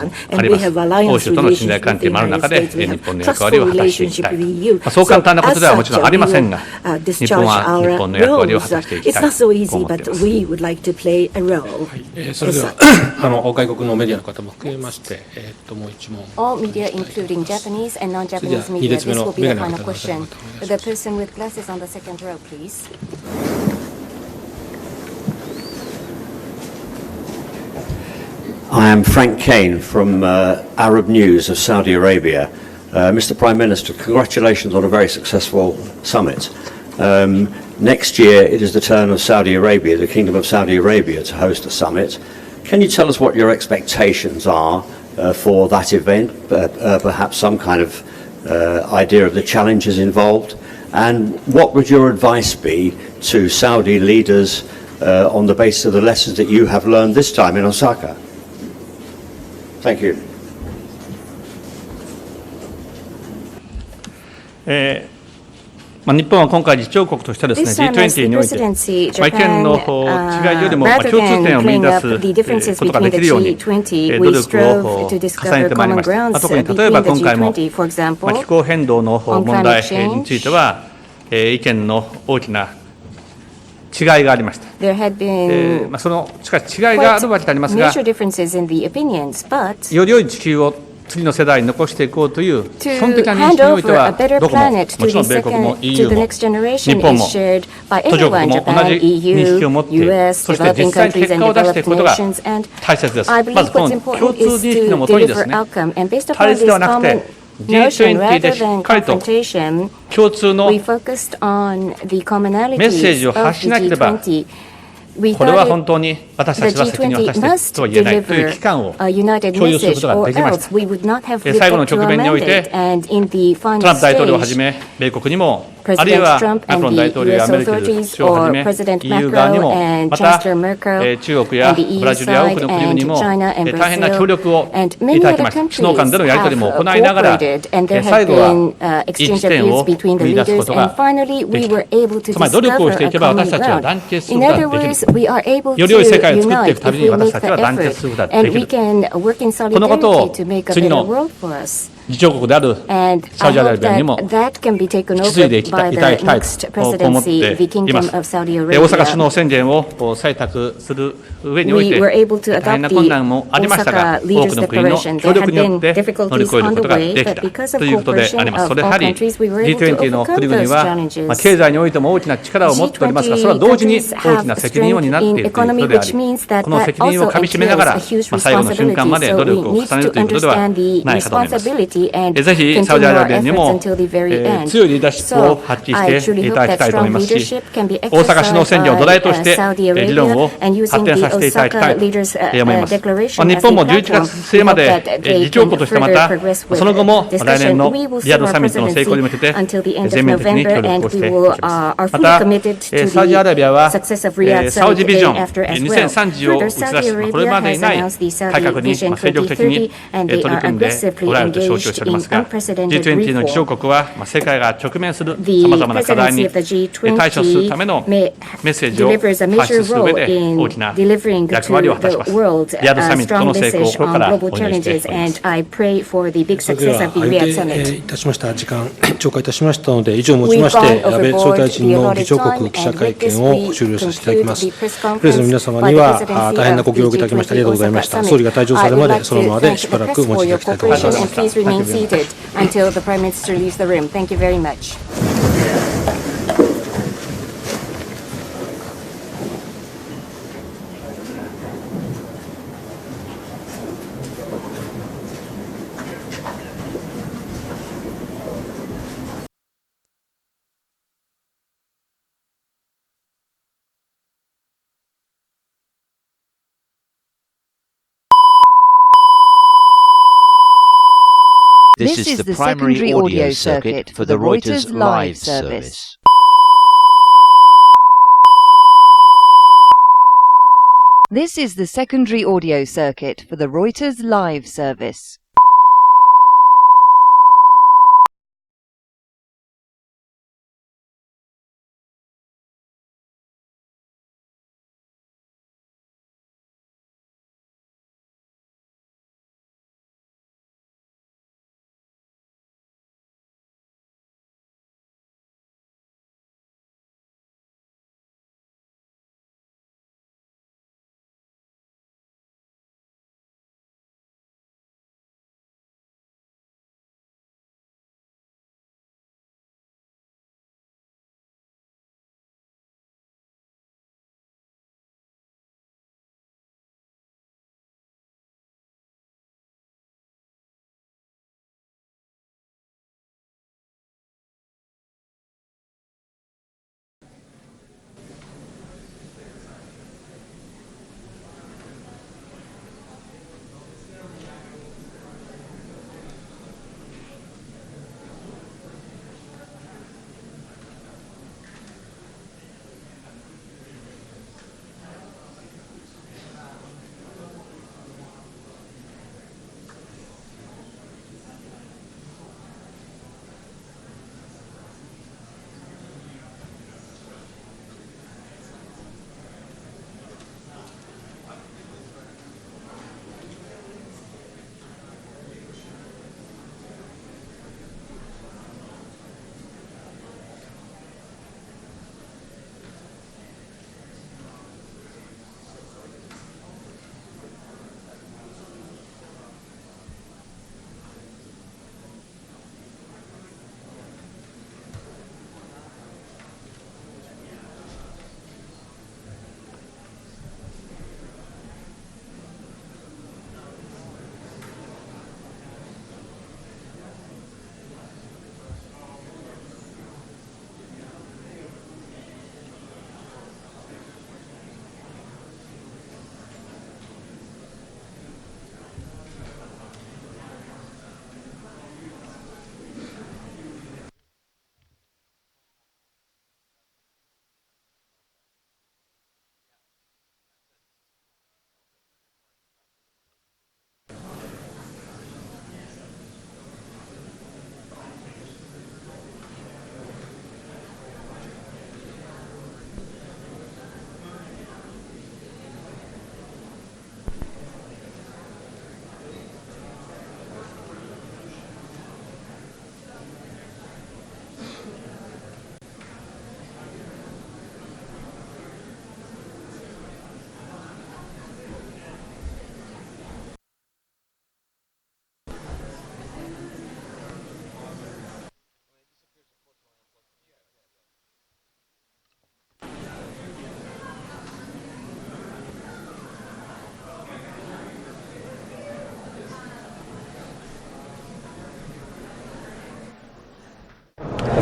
あります。欧州との信頼関係もある中で、日本の役割を果たしていきたい。そう簡単なことではもちろんありませんが、日本は日本の役割を果たしていきたいと思っています。それでは外国のメディアの方も含めまして、もう一問。All media, including Japanese and non-Japanese media, this will be the final question. The person with glasses on the second row, please. I am Frank Kane from Arab News of Saudi Arabia. Mr. Prime Minister, congratulations on a very successful summit. Next year it is the turn of Saudi Arabia, the Kingdom of Saudi Arabia, to host a summit. Can you tell us what your expectations are for that event, perhaps some kind of idea of the challenges involved? And what would your advice be to Saudi leaders on the basis of the lessons that you have learned this time in Osaka? Thank you. 日本は今回議長国としてですね、G20 において、意見の違いよりも共通点を見出すことができるように努力を重ねてまいりました。特に例えば今回も気候変動の問題については意見の大きな違いがありました。そのしかし違いがあるわけでありますが、より良い地球を次の世代に残していこうという基本的な認識においては、どこも、もちろん米国も EU も日本も途上国も同じ認識を持っている、そして実際に結果を出していくことが大切です。まずこの共通認識のもとにですね、対立ではなくて、G20 でしっかりと共通のメッセージを発しなければ、これは本当に私たちは責任を果たしているとは言えないという期間を共有することができました。最後の局面において、トランプ大統領をはじめ、米国にも、あるいはマクロン大統領やメルケル首相をはじめ、EU 側にも、また中国やブラジルや多くの国々にも大変な協力をいただきました。首脳間でのやり取りも行いながら、最後は一致点を見出すことができた。つまり努力をしていけば私たちは団結することができる。より良い世界を作っていくために私たちは団結することができる。このことを次の議長国であるサウジアラビアにも引き継いでいただきたいと思っています。大阪首脳宣言を採択する上において大変な困難もありましたが、多くの国の協力によって乗り越えることができたということであります。それやはり G20 の国々は経済においても大きな力を持っておりますが、それは同時に大きな責任を担っているということであり、この責任をかみしめながら最後の瞬間まで努力を重ねるということではないかと思います。ぜひサウジアラビアにも強いリーダーシップを発揮していただきたいと思いますし、大阪首脳宣言を土台として議論を発展させていただきたいと思います。日本も11月末まで議長国としてまたその後も来年のリヤドサミットの成功に向けて全面的に協力をしていきます。またサウジアラビアはサウジビジョン2030を打ち出し、これまでにない改革に積極的に取り組んでおられると承知をしておりますが、G20 の議長国は世界が直面するさまざまな課題に対処するためのメッセージを発出する上で大きな役割を果たします。リヤドサミットの成功を心からお祈りしております。それでは相手いたしました時間超過いたしましたので、以上をもちまして安倍総理大臣の議長国記者会見を終了させていただきます。プレスの皆様には大変なご協力いただきましてありがとうございました。総理が退場されるまでそのままでしばらくお待ちいただきたいと思います。Until the Prime Minister leaves the room. Thank you very much. This is the primary audio circuit for the Reuters live service. This is the secondary audio circuit for the Reuters live service.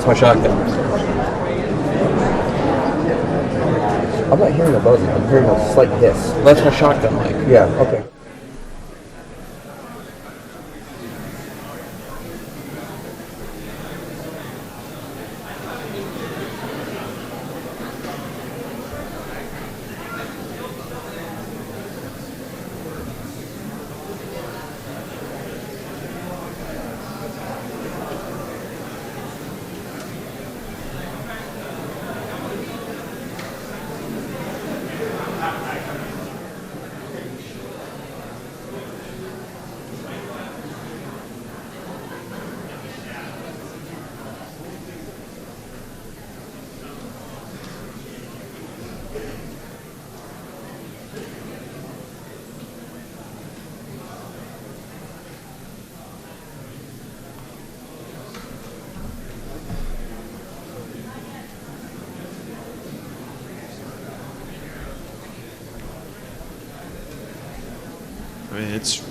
my shotgun. I'm not hearing a buzzing. I'm hearing a slight hiss. That's my shotgun mic. Yeah, okay. I mean, it's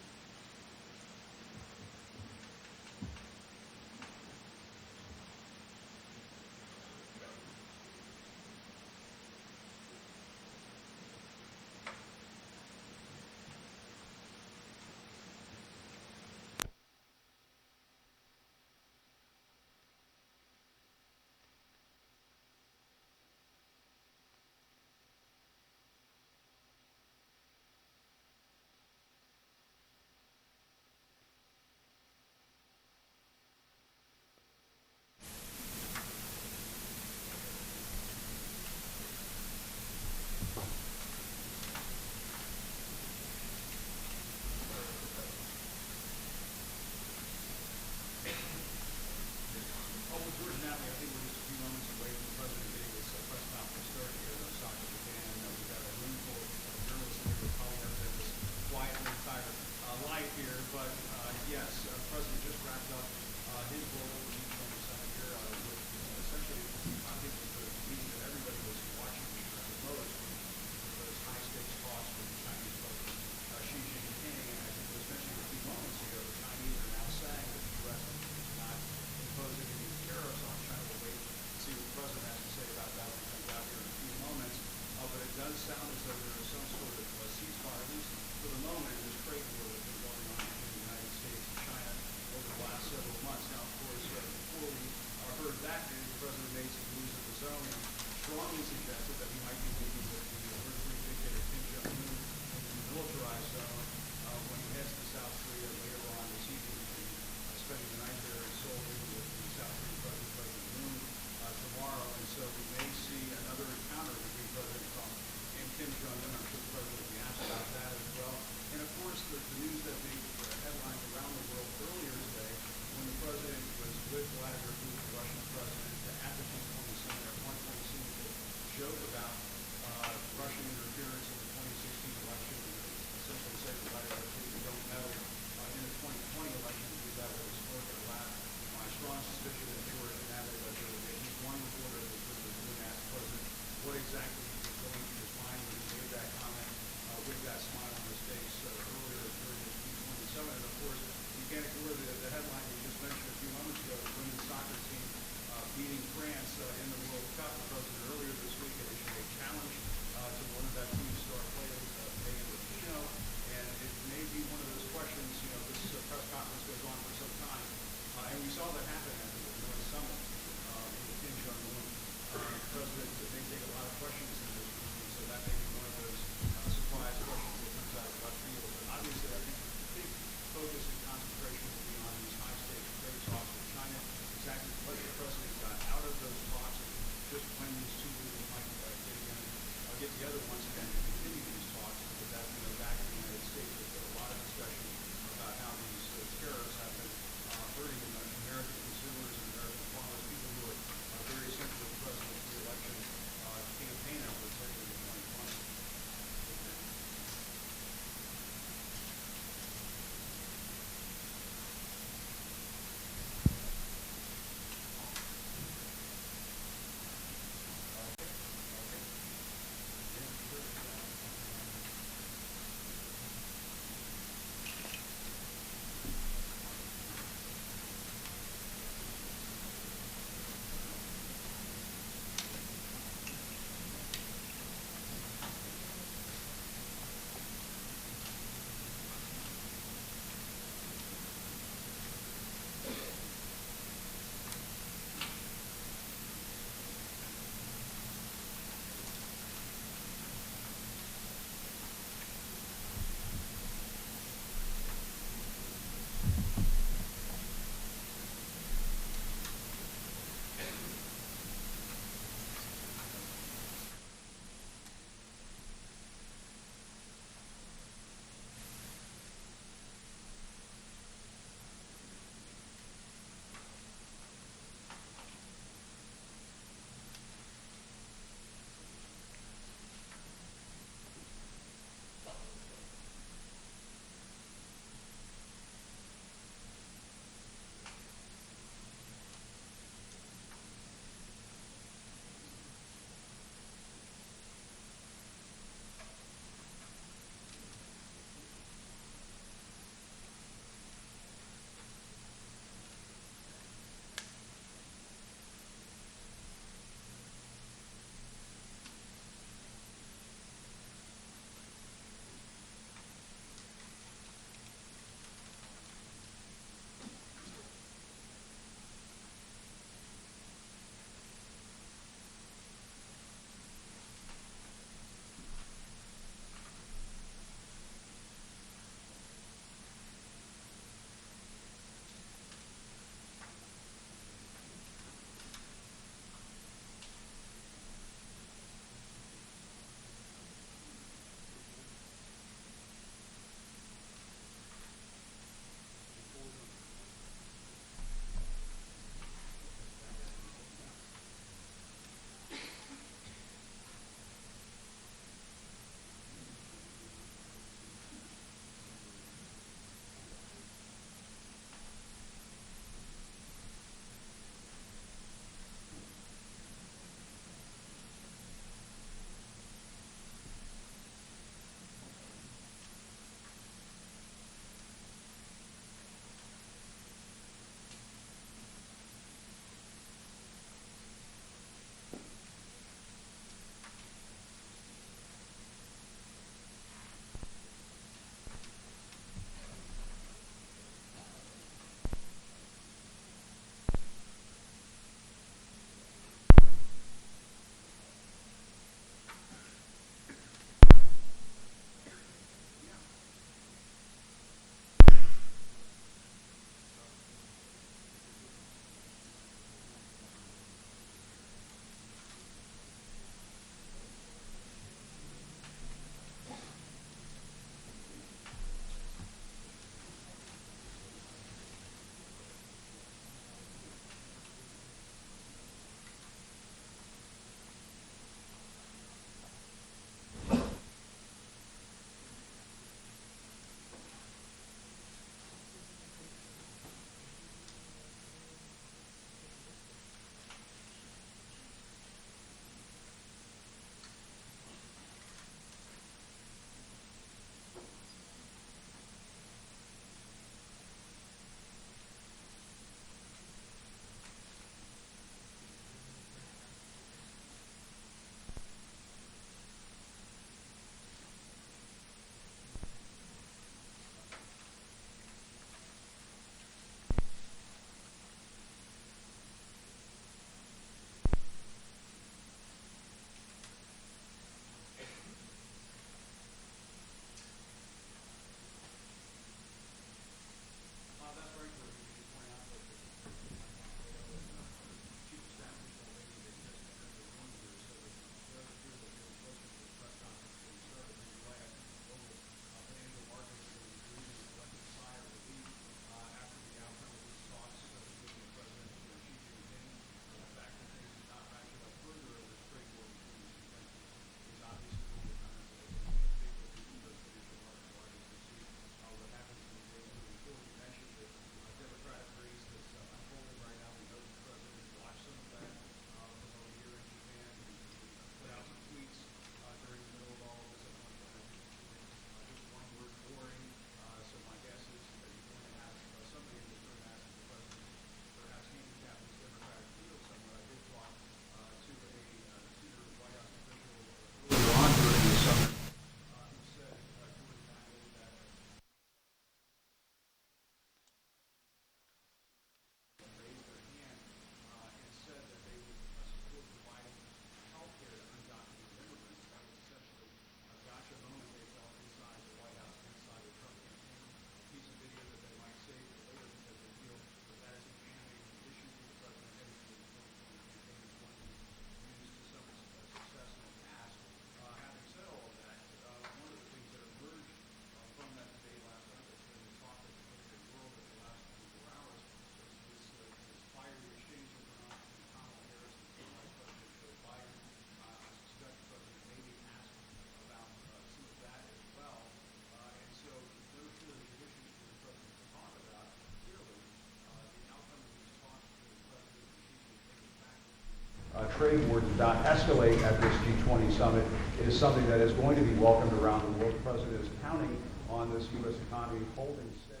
trade war did not escalate at this G20 summit is something that is going to be welcomed around the world. The President is counting on this U.S. economy holding steady,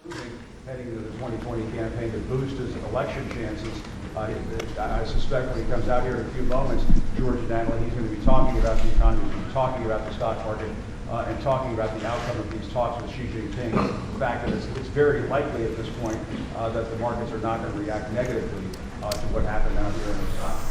improving, heading into the 2020 campaign to boost his election chances. I suspect when he comes out here in a few moments, George Natalie, he's going to be talking about the economy, talking about the stock market, and talking about the outcome of these talks with Xi Jinping. The fact that it's very likely at this point that the markets are not going to react negatively to what happened out here in the stock.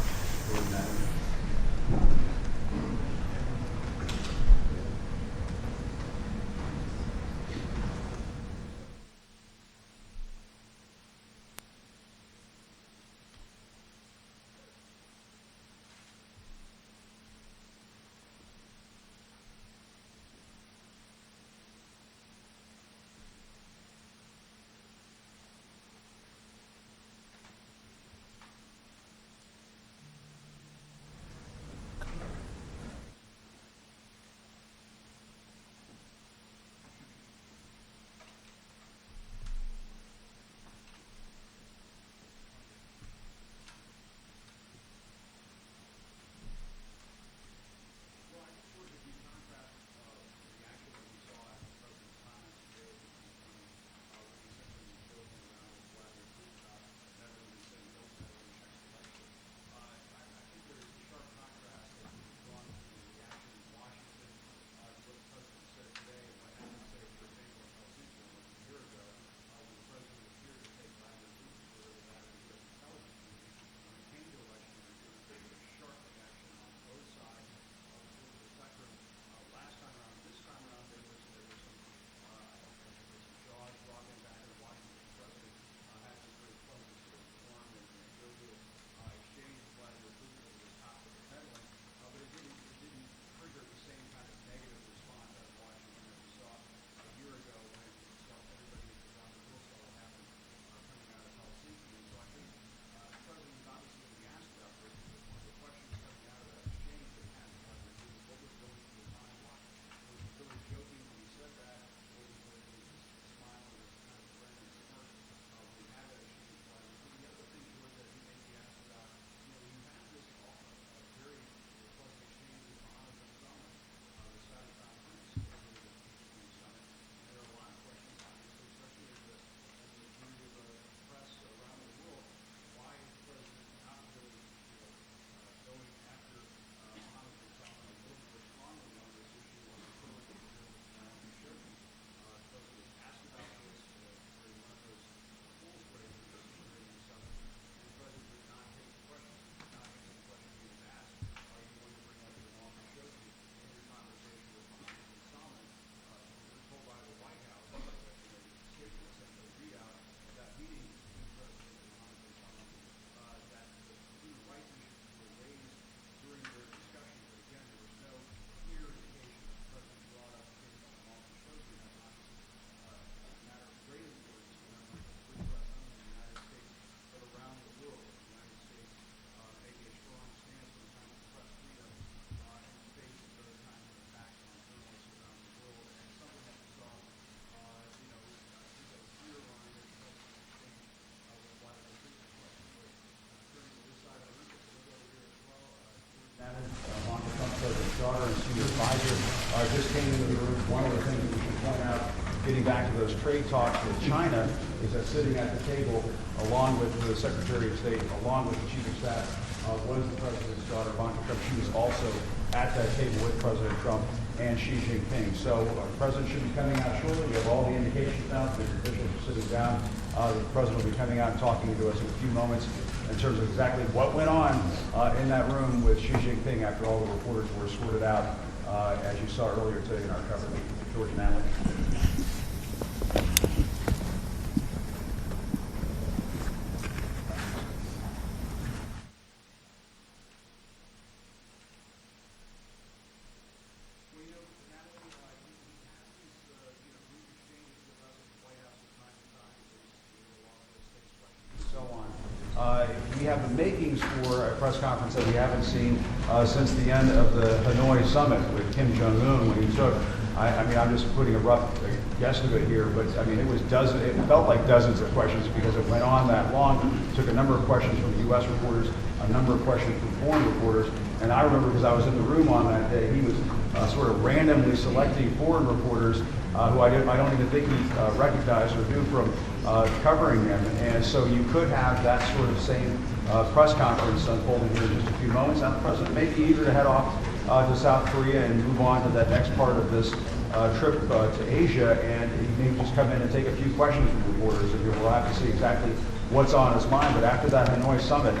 Daughter and senior advisor just came into the room. One of the things that we should point out, getting back to those trade talks with China, is that sitting at the table, along with the Secretary of State, along with the Chief of Staff, was the President's daughter, Ivanka Trump. She was also at that table with President Trump and Xi Jinping. So the President should be coming out shortly. We have all the indications now. The officials are sitting down. The President will be coming out and talking to us in a few moments in terms of exactly what went on in that room with Xi Jinping after all the reporters were sorted out, as you saw earlier today in our coverage. George Natalie. We have the makings for a press conference that we haven't seen since the end of the Hanoi summit with Kim Jong-un when he took I mean, I'm just putting a rough guesstimate here, but I mean, it felt like dozens of questions because it went on that long. It took a number of questions from the U.S. reporters, a number of questions from foreign reporters, and I remember because I was in the room on that day, he was sort of randomly selecting foreign reporters who I don't even think he recognized or knew from covering them, and so you could have that sort of same press conference unfolding here in just a few moments. Now the president may be eager to head off to South Korea and move on to that next part of this trip to Asia, and he may just come in and take a few questions from reporters, and we'll have to see exactly what's on his mind. But after that Hanoi summit,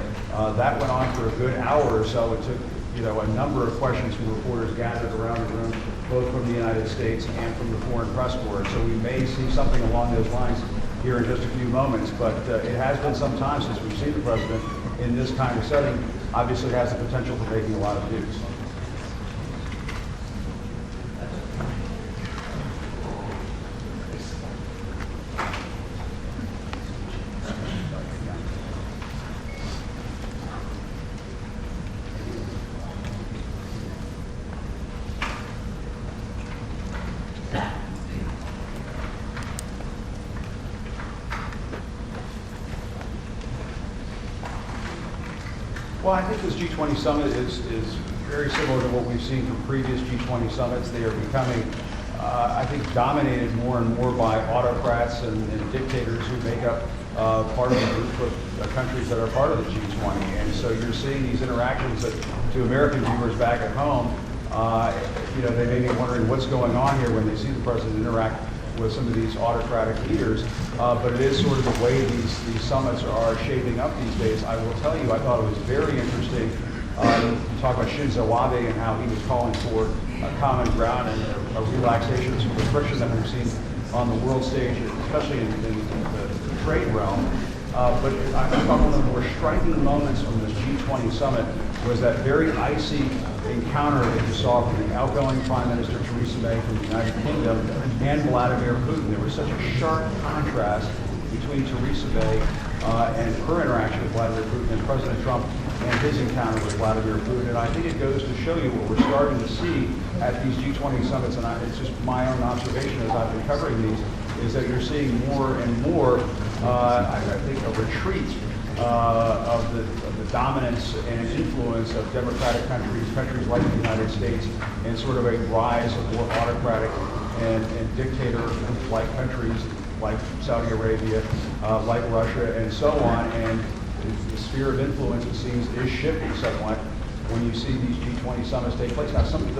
that went on for a good hour or so. It took a number of questions from reporters gathered around the room, both from the United States and from the foreign press corps. So we may see something along those lines here in just a few moments, but it has been some time since we've seen the president in this kind of setting. Obviously has the potential for making a lot of news. Well, I think this G20 summit is very similar to what we've seen from previous G20 summits. They are becoming, I think, dominated more and more by autocrats and dictators who make up part of the group of countries that are part of the G20. And so you're seeing these interactions that, to American viewers back at home, they may be wondering what's going on here when they see the president interact with some of these autocratic leaders, but it is sort of the way these summits are shaping up these days. I will tell you, I thought it was very interesting to talk about Shinzo Abe and how he was calling for a common ground and a relaxation of some of the friction that we've seen on the world stage, especially in the trade realm. But I thought one of the more striking moments from this G20 summit was that very icy encounter that you saw from the outgoing Prime Minister Theresa May from the United Kingdom and Vladimir Putin. There was such a sharp contrast between Theresa May and her interaction with Vladimir Putin and President Trump and his encounter with Vladimir Putin. And I think it goes to show you what we're starting to see at these G20 summits, and it's just my own observation as I've been covering these, is that you're seeing more and more, I think, a retreat of the dominance and influence of democratic countries like the United States, and sort of a rise of more autocratic and dictator-like countries like Saudi Arabia, like Russia, and so on. And the sphere of influence, it seems, is shifting somewhat when you see these G20 summits take place. Now, some of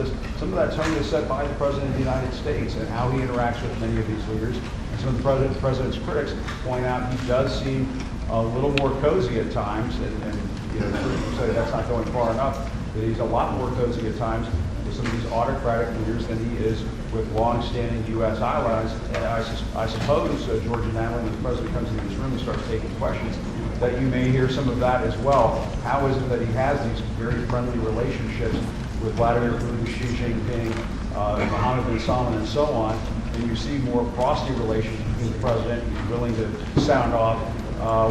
that tone is set by the President of the United States and how he interacts with many of these leaders. And some of the President's critics point out he does seem a little more cozy at times, and you say that's not going far enough, that he's a lot more cozy at times with some of these autocratic leaders than he is with long-standing U.S. allies. And I suppose, George and Natalie, when the President comes into this room and starts taking questions, that you may hear some of that as well. How is it that he has these very friendly relationships with Vladimir Putin, Xi Jinping, Mohammed bin Salman, and so on, and you see more frosty relations between the President? He's willing to sound off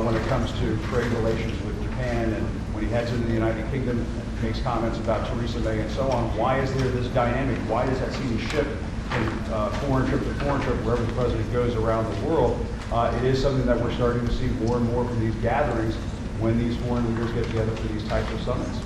when it comes to trade relations with Japan, and when he heads into the United Kingdom, makes comments about Theresa May and so on. Why is there this dynamic? Why does that seem to shift from foreign trip to foreign trip wherever the President goes around the world? It is something that we're starting to see more and more from these gatherings when these foreign leaders get together for these types of summits.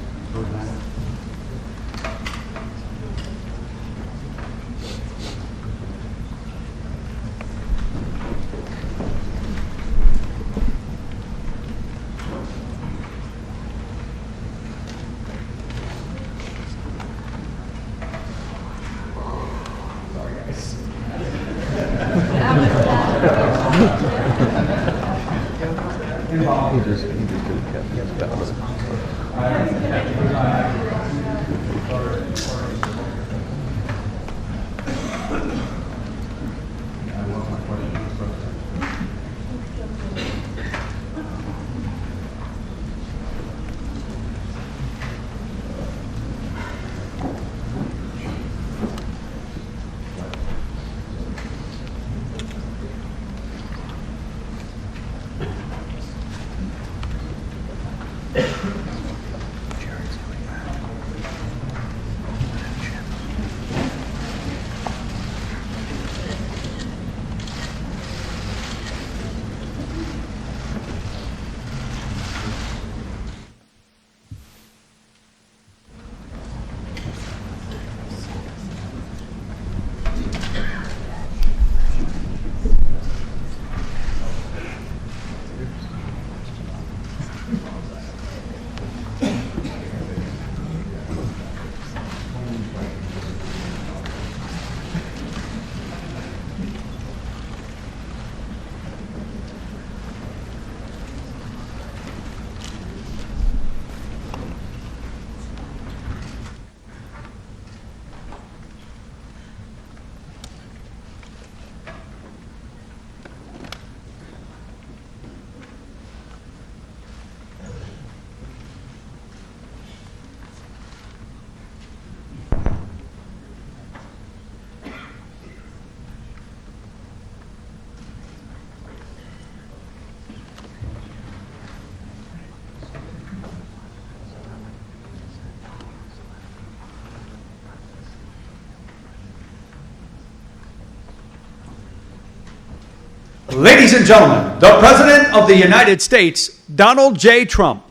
Ladies and gentlemen, the President of the United States, Donald J. Trump.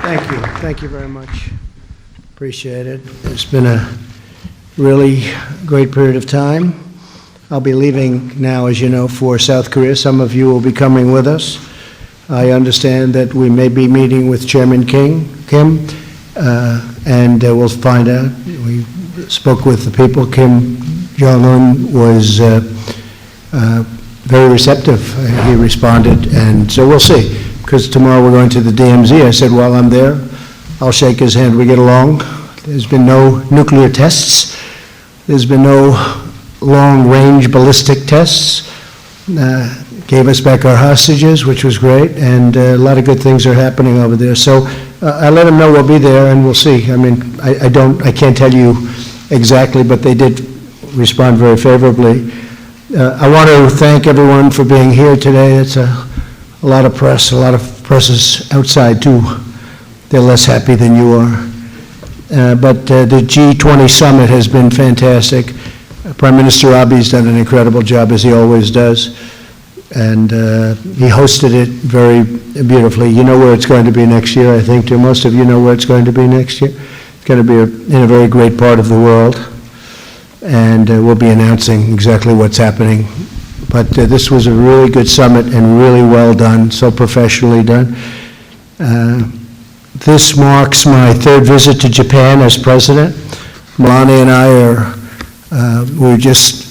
Thank you. Thank you very much. Appreciate it. It's been a really great period of time. I'll be leaving now, as you know, for South Korea. Some of you will be coming with us. I understand that we may be meeting with Chairman Kim, and we'll find out. We spoke with the people. Kim Jong-un was very receptive. He responded, and so we'll see. Because tomorrow we're going to the DMZ. I said, while I'm there, I'll shake his hand. We get along. There's been no nuclear tests. There's been no long-range ballistic tests. Gave us back our hostages, which was great, and a lot of good things are happening over there. So I let them know we'll be there, and we'll see. I mean, I can't tell you exactly, but they did respond very favorably. I want to thank everyone for being here today. It's a lot of press. A lot of press is outside too. They're less happy than you are. But the G20 summit has been fantastic. Prime Minister Abe's done an incredible job, as he always does. And he hosted it very beautifully. You know where it's going to be next year, I think, too. Most of you know where it's going to be next year. It's going to be in a very great part of the world. And we'll be announcing exactly what's happening. But this was a really good summit and really well done, so professionally done. This marks my third visit to Japan as president. Melania and I we just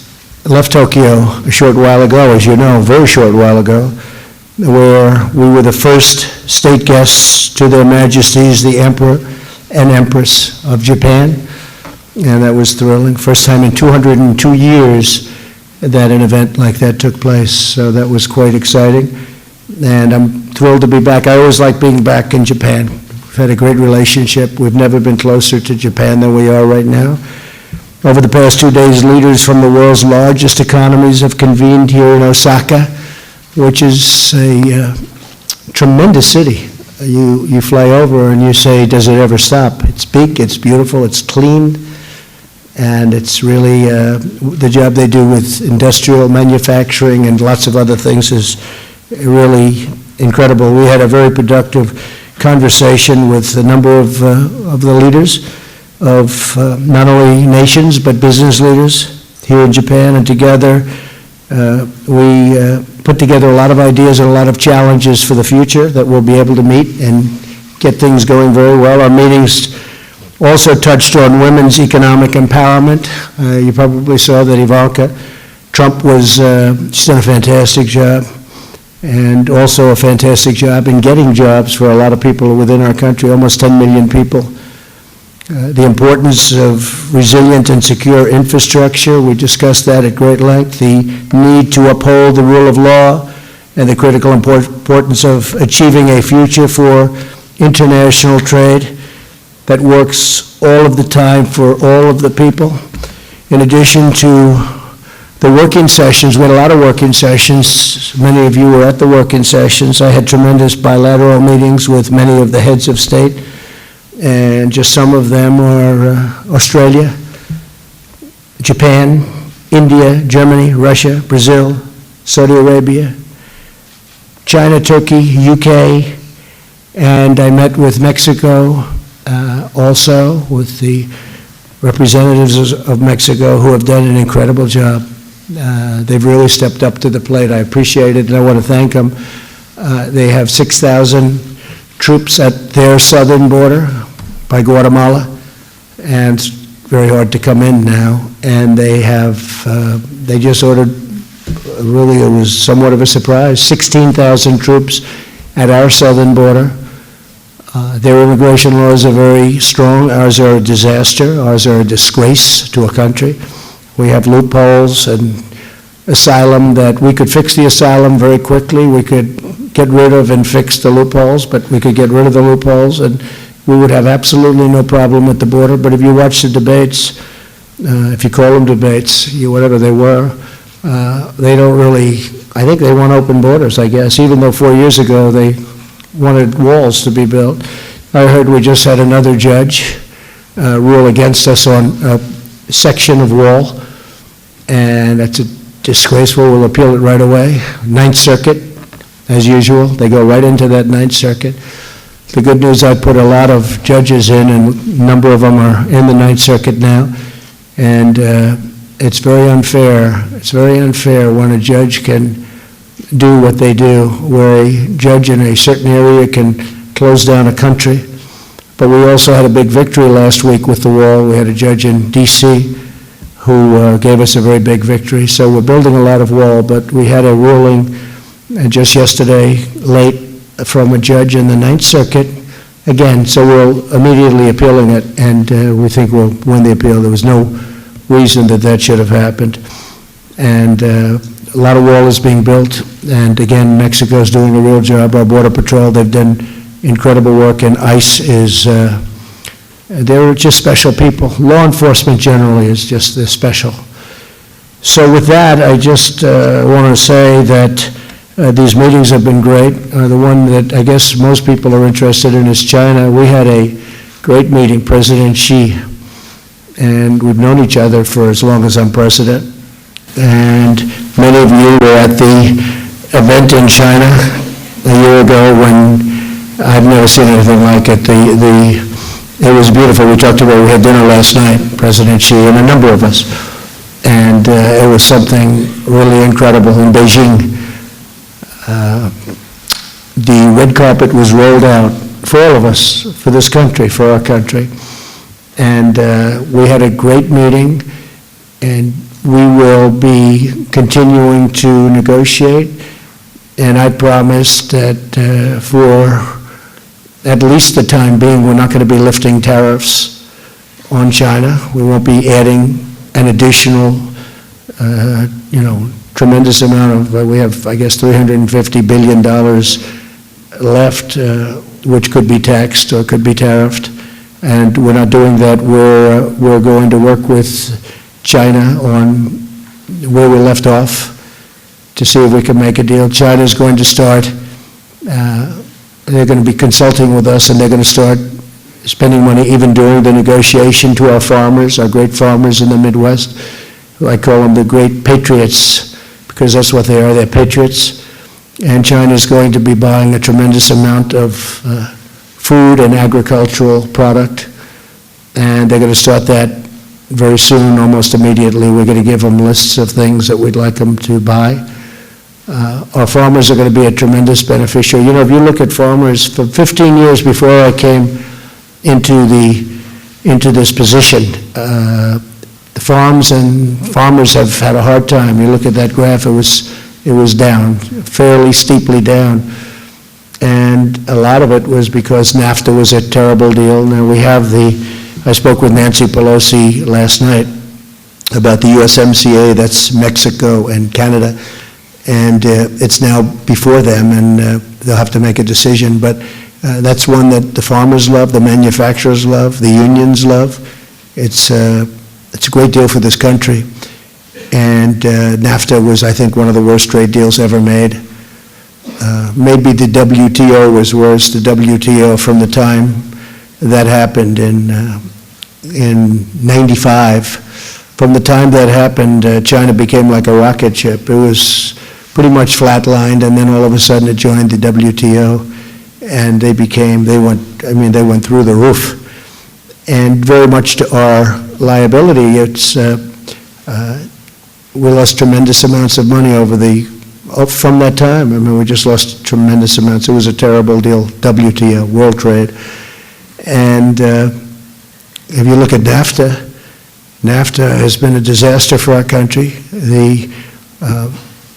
left Tokyo a short while ago, as you know, a very short while ago, where we were the first state guests to their majesties, the Emperor and Empress of Japan. And that was thrilling. First time in 202 years that an event like that took place. So that was quite exciting. And I'm thrilled to be back. I always like being back in Japan. We've had a great relationship. We've never been closer to Japan than we are right now. Over the past 2 days, leaders from the world's largest economies have convened here in Osaka, which is a tremendous city. You fly over and you say, does it ever stop? It's big, it's beautiful, it's clean, and it's really, the job they do with industrial manufacturing and lots of other things is really incredible. We had a very productive conversation with a number of the leaders of not only nations but business leaders here in Japan, and together we put together a lot of ideas and a lot of challenges for the future that we'll be able to meet and get things going very well. Our meetings also touched on women's economic empowerment. You probably saw that Ivanka Trump she's done a fantastic job, and also a fantastic job in getting jobs for a lot of people within our country, almost 10 million people. The importance of resilient and secure infrastructure, we discussed that at great length. The need to uphold the rule of law and the critical importance of achieving a future for international trade that works all of the time for all of the people. In addition to the working sessions, we had a lot of working sessions. Many of you were at the working sessions. I had tremendous bilateral meetings with many of the heads of state, and just some of them are Australia, Japan, India, Germany, Russia, Brazil, Saudi Arabia, China, Turkey, UK, and I met with Mexico also, with the representatives of Mexico who have done an incredible job. They've really stepped up to the plate. I appreciate it, and I want to thank them. They have 6,000 troops at their southern border by Guatemala, and it's very hard to come in now. And they just ordered, really it was somewhat of a surprise, 16,000 troops at our southern border. Their immigration laws are very strong. Ours are a disaster. Ours are a disgrace to a country. We have loopholes and asylum that we could fix the asylum very quickly. We could get rid of and fix the loopholes, but we could get rid of the loopholes and we would have absolutely no problem at the border. But if you watch the debates, if you call them debates, whatever they were, they don't really, I think they want open borders, I guess, even though 4 years ago they wanted walls to be built. I heard we just had another judge rule against us on a section of wall, and that's disgraceful. We'll appeal it right away. Ninth Circuit, as usual, they go right into that Ninth Circuit. The good news, I put a lot of judges in, and a number of them are in the Ninth Circuit now, and it's very unfair. It's very unfair when a judge can do what they do, where a judge in a certain area can close down a country. But we also had a big victory last week with the wall. We had a judge in D.C. who gave us a very big victory. So we're building a lot of wall, but we had a ruling just yesterday late from a judge in the Ninth Circuit. Again, so we're immediately appealing it, and we think we'll win the appeal. There was no reason that that should have happened. And a lot of wall is being built, and again, Mexico's doing a real job. Our Border Patrol, they've done incredible work, and ICE is, they're just special people. Law enforcement generally is just special. So with that, I just want to say that these meetings have been great. The one that I guess most people are interested in is China. We had a great meeting, President Xi, and we've known each other for as long as I'm president. And many of you were at the event in China a year ago when I've never seen anything like it. It was beautiful. We talked about, we had dinner last night, President Xi and a number of us, and it was something really incredible in Beijing. The red carpet was rolled out for all of us, for this country, for our country, and we had a great meeting, and we will be continuing to negotiate, and I promised that for at least the time being, we're not going to be lifting tariffs on China. We won't be adding an additional, tremendous amount of, we have, I guess, $350 billion left, which could be taxed or could be tariffed. And we're not doing that. We're going to work with China on where we left off to see if we can make a deal. China's going to start, they're going to be consulting with us, and they're going to start spending money even during the negotiation to our farmers, our great farmers in the Midwest. I call them the great patriots, because that's what they are, they're patriots. And China is going to be buying a tremendous amount of food and agricultural product, and they're going to start that very soon, almost immediately. We're going to give them lists of things that we'd like them to buy. Our farmers are going to be a tremendous beneficiary. If you look at farmers, for 15 years before I came into this position, the farmers have had a hard time. You look at that graph, it was down, fairly steeply down. And a lot of it was because NAFTA was a terrible deal. Now I spoke with Nancy Pelosi last night about the USMCA, that's Mexico and Canada, and it's now before them, and they'll have to make a decision. But that's one that the farmers love, the manufacturers love, the unions love. It's a great deal for this country. And NAFTA was, I think, one of the worst trade deals ever made. Maybe the WTO was worse. The WTO, from the time that happened in 95, from the time that happened, China became like a rocket ship. It was pretty much flatlined, and then all of a sudden it joined the WTO, and they went through the roof. And very much to our liability, we lost tremendous amounts of money from that time. We just lost tremendous amounts. It was a terrible deal, WTO, World Trade. And if you look at NAFTA has been a disaster for our country. The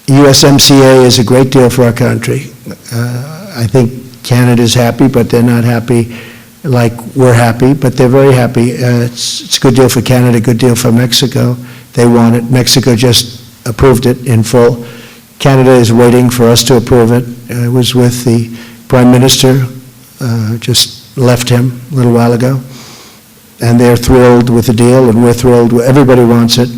USMCA is a great deal for our country. I think Canada's happy, but they're not happy like we're happy, but they're very happy. It's a good deal for Canada, good deal for Mexico. They want it. Mexico just approved it in full. Canada is waiting for us to approve it. I was with the Prime Minister, just left him a little while ago, and they're thrilled with the deal, and we're thrilled. Everybody wants it,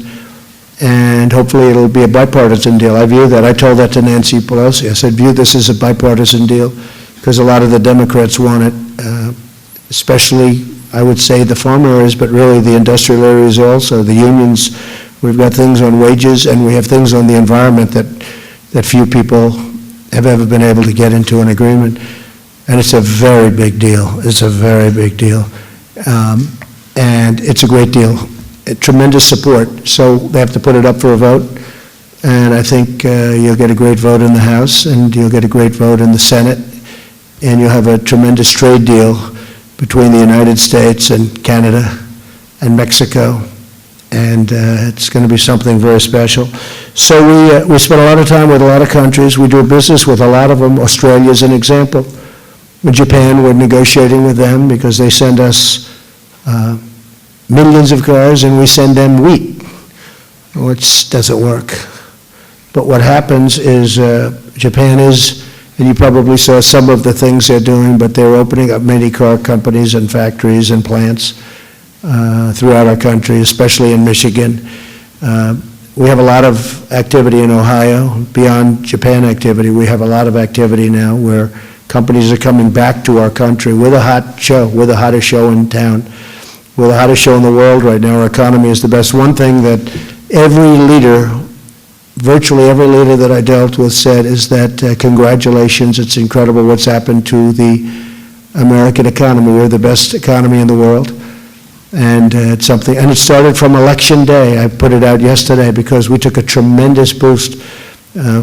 and hopefully it'll be a bipartisan deal. I view that. I told that to Nancy Pelosi. I said, view this as a bipartisan deal, because a lot of the Democrats want it. especially, I would say, the farm areas, but really the industrial areas also, the unions. We've got things on wages, and we have things on the environment that few people have ever been able to get into an agreement. And it's a very big deal. It's a very big deal. And it's a great deal. Tremendous support. So they have to put it up for a vote. And I think you'll get a great vote in the House, and you'll get a great vote in the Senate. And you'll have a tremendous trade deal between the United States and Canada and Mexico. And it's going to be something very special. So we spend a lot of time with a lot of countries. We do business with a lot of them. Australia is an example. In Japan, we're negotiating with them because they send us millions of cars and we send them wheat, which doesn't work. But what happens is Japan is, and you probably saw some of the things they're doing, but they're opening up many car companies and factories and plants throughout our country, especially in Michigan. We have a lot of activity in Ohio. Beyond Japan activity, we have a lot of activity now where companies are coming back to our country. We're the hot show. We're the hottest show in town. We're the hottest show in the world right now. Our economy is the best. One thing that every leader, virtually every leader that I dealt with said is that congratulations, it's incredible what's happened to the American economy. We're the best economy in the world. And it's something, and it started from Election Day. I put it out yesterday because we took a tremendous boost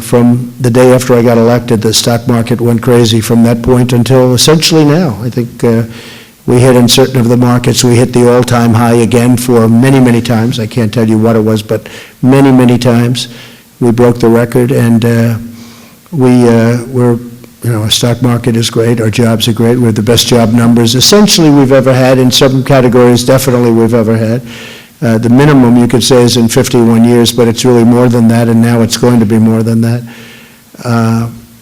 from the day after I got elected. The stock market went crazy from that point until essentially now. I think we hit in certain of the markets, we hit the all-time high again for many, many times. I can't tell you what it was, but many, many times we broke the record, and our stock market is great, our jobs are great, we have the best job numbers essentially we've ever had, in some categories definitely we've ever had. The minimum you could say is in 51 years, but it's really more than that, and now it's going to be more than that.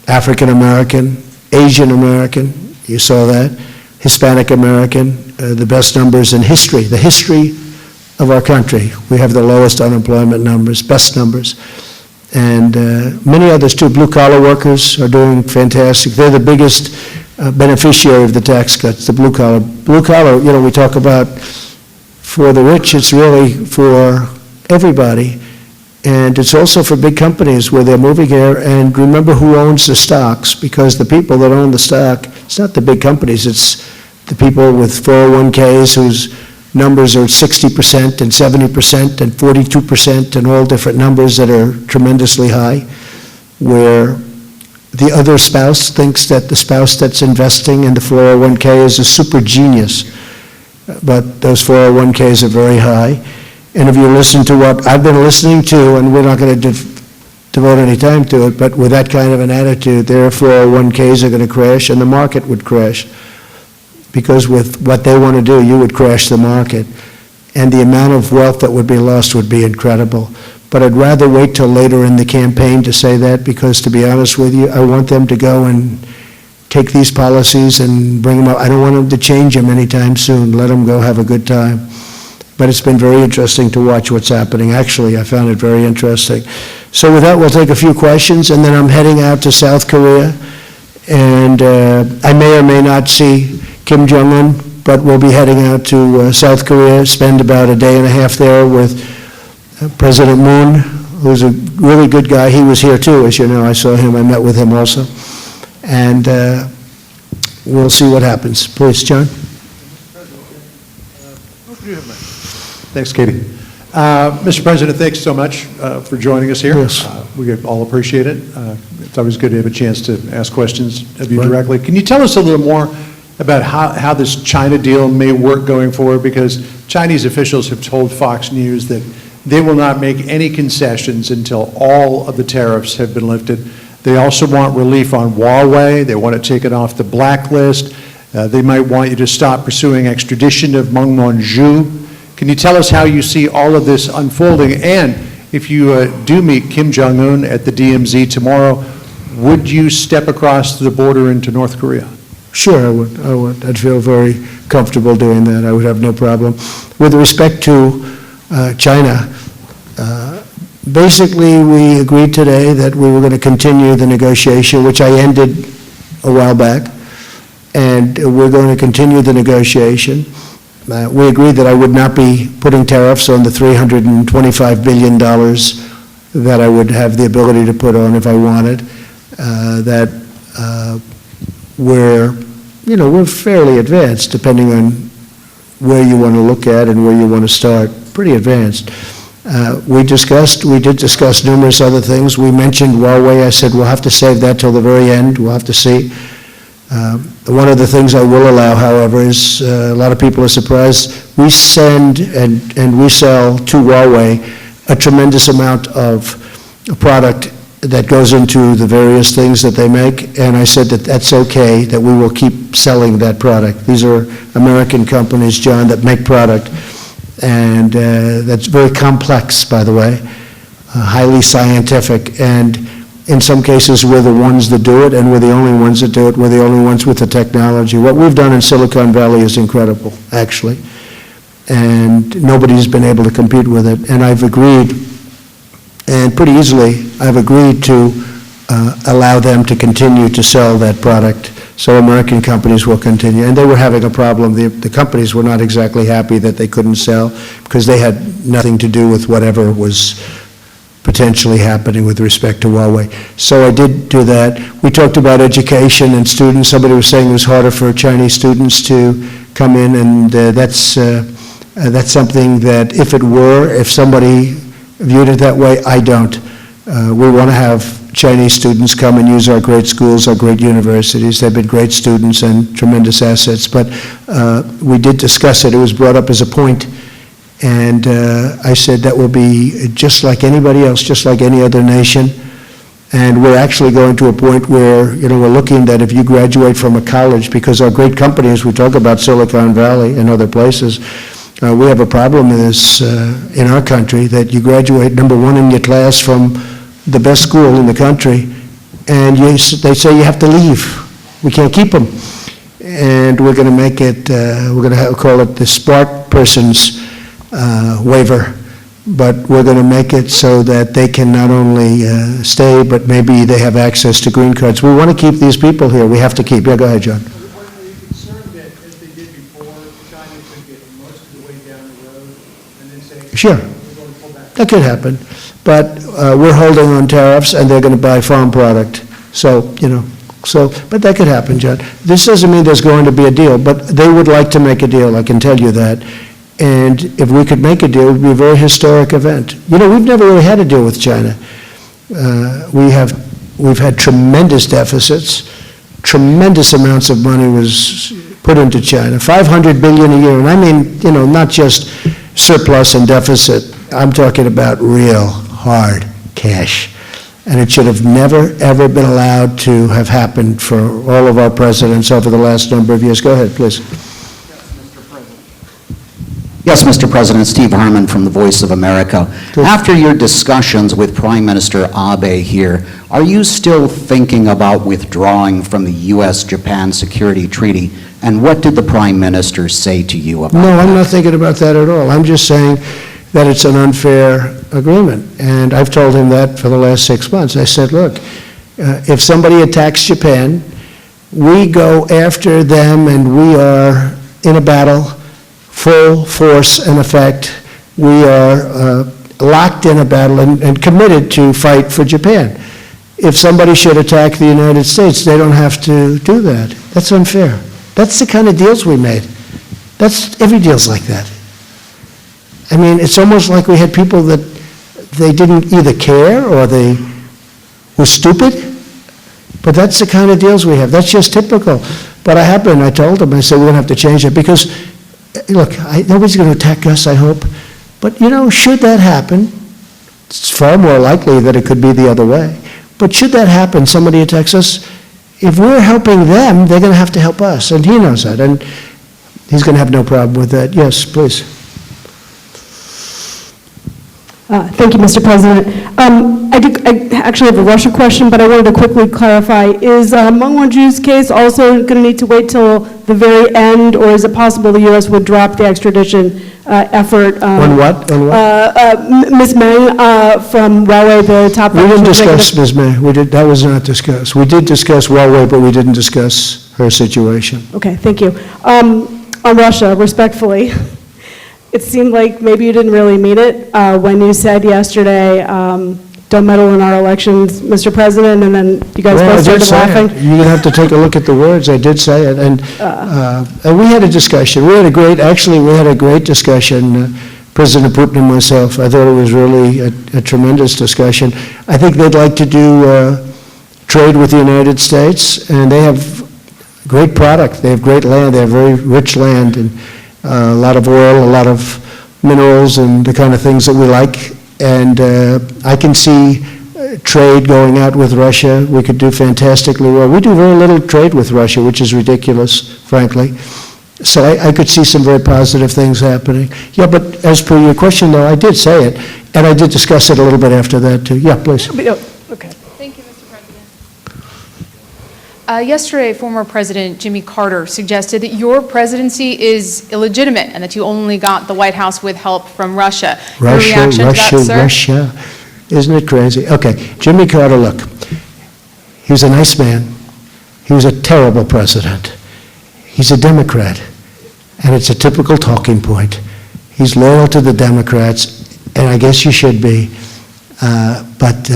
African American, Asian American, you saw that, Hispanic American, the best numbers in history, the history of our country. We have the lowest unemployment numbers, best numbers. And many others too. Blue-collar workers are doing fantastic. They're the biggest beneficiary of the tax cuts, the blue-collar. Blue-collar, we talk about for the rich, it's really for everybody. And it's also for big companies where they're moving here. And remember who owns the stocks, because the people that own the stock, it's not the big companies, it's the people with 401ks whose numbers are 60% and 70% and 42% and all different numbers that are tremendously high, where the other spouse thinks that the spouse that's investing in the 401k is a super genius, but those 401ks are very high. And if you listen to what I've been listening to, and we're not going to devote any time to it, but with that kind of an attitude, their 401ks are going to crash and the market would crash. Because with what they want to do, you would crash the market. And the amount of wealth that would be lost would be incredible. But I'd rather wait till later in the campaign to say that, because to be honest with you, I want them to go and take these policies and bring them up. I don't want them to change them anytime soon. Let them go have a good time. But it's been very interesting to watch what's happening. Actually, I found it very interesting. So with that, we'll take a few questions, and then I'm heading out to South Korea. And I may or may not see Kim Jong-un, but we'll be heading out to South Korea, spend about a day and a half there with President Moon, who's a really good guy. He was here too, as you know. I saw him, I met with him also. And we'll see what happens. Please, John. Thanks, Katie. Mr. President, thanks so much for joining us here. Yes. We all appreciate it. It's always good to have a chance to ask questions of you directly. Can you tell us a little more about how this China deal may work going forward? Because Chinese officials have told Fox News that they will not make any concessions until all of the tariffs have been lifted. They also want relief on Huawei. They want it taken off the blacklist. They might want you to stop pursuing extradition of Meng Wanzhou. Can you tell us how you see all of this unfolding? And if you do meet Kim Jong-un at the DMZ tomorrow, would you step across the border into North Korea? Sure, I would. I'd feel very comfortable doing that. I would have no problem. With respect to China, basically we agreed today that we were going to continue the negotiation, which I ended a while back. and we're going to continue the negotiation. We agreed that I would not be putting tariffs on the $325 billion that I would have the ability to put on if I wanted, that we're fairly advanced, depending on where you want to look at and where you want to start, pretty advanced. We did discuss numerous other things. We mentioned Huawei. I said, we'll have to save that till the very end. We'll have to see. One of the things I will allow, however, is a lot of people are surprised. We send and we sell to Huawei a tremendous amount of product that goes into the various things that they make, and I said that that's okay, that we will keep selling that product. These are American companies, John, that make product, and that's very complex, by the way, highly scientific, and in some cases we're the ones that do it, and we're the only ones that do it. We're the only ones with the technology. What we've done in Silicon Valley is incredible, actually, and nobody's been able to compete with it, and I've agreed, and pretty easily, I've agreed to allow them to continue to sell that product, so American companies will continue. And they were having a problem. The companies were not exactly happy that they couldn't sell because they had nothing to do with whatever was potentially happening with respect to Huawei. So I did do that. We talked about education and students. Somebody was saying it was harder for Chinese students to come in, and that's something that if somebody viewed it that way, I don't. We want to have Chinese students come and use our great schools, our great universities. They've been great students and tremendous assets, but we did discuss it. It was brought up as a point, and I said that will be just like anybody else, just like any other nation, and we're actually going to a point where, we're looking that if you graduate from a college, because our great companies, we talk about Silicon Valley and other places, we have a problem in our country that you graduate number one in your class from the best school in the country, and they say you have to leave. We can't keep them. And we're going to make it, we're going to call it the smart person's waiver, but we're going to make it so that they can not only stay, but maybe they have access to green cards. We want to keep these people here. We have to keep. Yeah, go ahead, John. Sure, that could happen, but we're holding on tariffs, and they're going to buy farm product. So, but that could happen, John. This doesn't mean there's going to be a deal, but they would like to make a deal, I can tell you that. And if we could make a deal, it would be a very historic event. We've never really had a deal with China. We've had tremendous deficits, tremendous amounts of money was put into China, $500 billion a year, and I mean, not just surplus and deficit. I'm talking about real hard cash. And it should have never, ever been allowed to have happened for all of our presidents over the last number of years. Go ahead, please. Yes, Mr. President. Steve Harmon from the Voice of America. Good. After your discussions with Prime Minister Abe here, are you still thinking about withdrawing from the U.S.-Japan Security Treaty? And what did the Prime Minister say to you about that? No, I'm not thinking about that at all. I'm just saying that it's an unfair agreement. And I've told him that for the last 6 months. I said, look, if somebody attacks Japan, we go after them, and we are in a battle, full force and effect. We are locked in a battle and committed to fight for Japan. If somebody should attack the United States, they don't have to do that. That's unfair. That's the kind of deals we made. Every deal's like that. I mean, it's almost like we had people that they didn't either care or they were stupid, but that's the kind of deals we have. That's just typical. But I told them, I said, we're going to have to change it because, look, nobody's going to attack us, I hope. But, should that happen, it's far more likely that it could be the other way. But should that happen, somebody attacks us, if we're helping them, they're going to have to help us, and he knows that, and he's going to have no problem with that. Yes, please. Thank you, Mr. President. I actually have a Russia question, but I wanted to quickly clarify. Is Meng Wanzhou's case also going to need to wait till the very end, or is it possible the U.S. would drop the extradition effort? On what? Ms. Meng from Huawei, the top... We didn't discuss Ms. Meng. That was not discussed. We did discuss Huawei, but we didn't discuss her situation. Okay, thank you. On Russia, respectfully, it seemed like maybe you didn't really mean it when you said yesterday, don't meddle in our elections, Mr. President, and then you guys both started laughing. You're going to have to take a look at the words. I did say it. And we had a discussion. We had a great discussion, President Putin and myself. I thought it was really a tremendous discussion. I think they'd like to do trade with the United States, and they have great product. They have great land. They have very rich land, and a lot of oil, a lot of minerals, and the kind of things that we like. And I can see trade going out with Russia. We could do fantastically well. We do very little trade with Russia, which is ridiculous, frankly. So I could see some very positive things happening. Yeah, but as per your question, though, I did say it, and I did discuss it a little bit after that, too. Yeah, please. Okay. Thank you, Mr. President. Yesterday, former President Jimmy Carter suggested that your presidency is illegitimate and that you only got the White House with help from Russia. Your reaction to that, sir? Russia. Isn't it crazy? Okay, Jimmy Carter, look, he was a nice man. He was a terrible president. He's a Democrat, and it's a typical talking point. He's loyal to the Democrats, and I guess you should be. But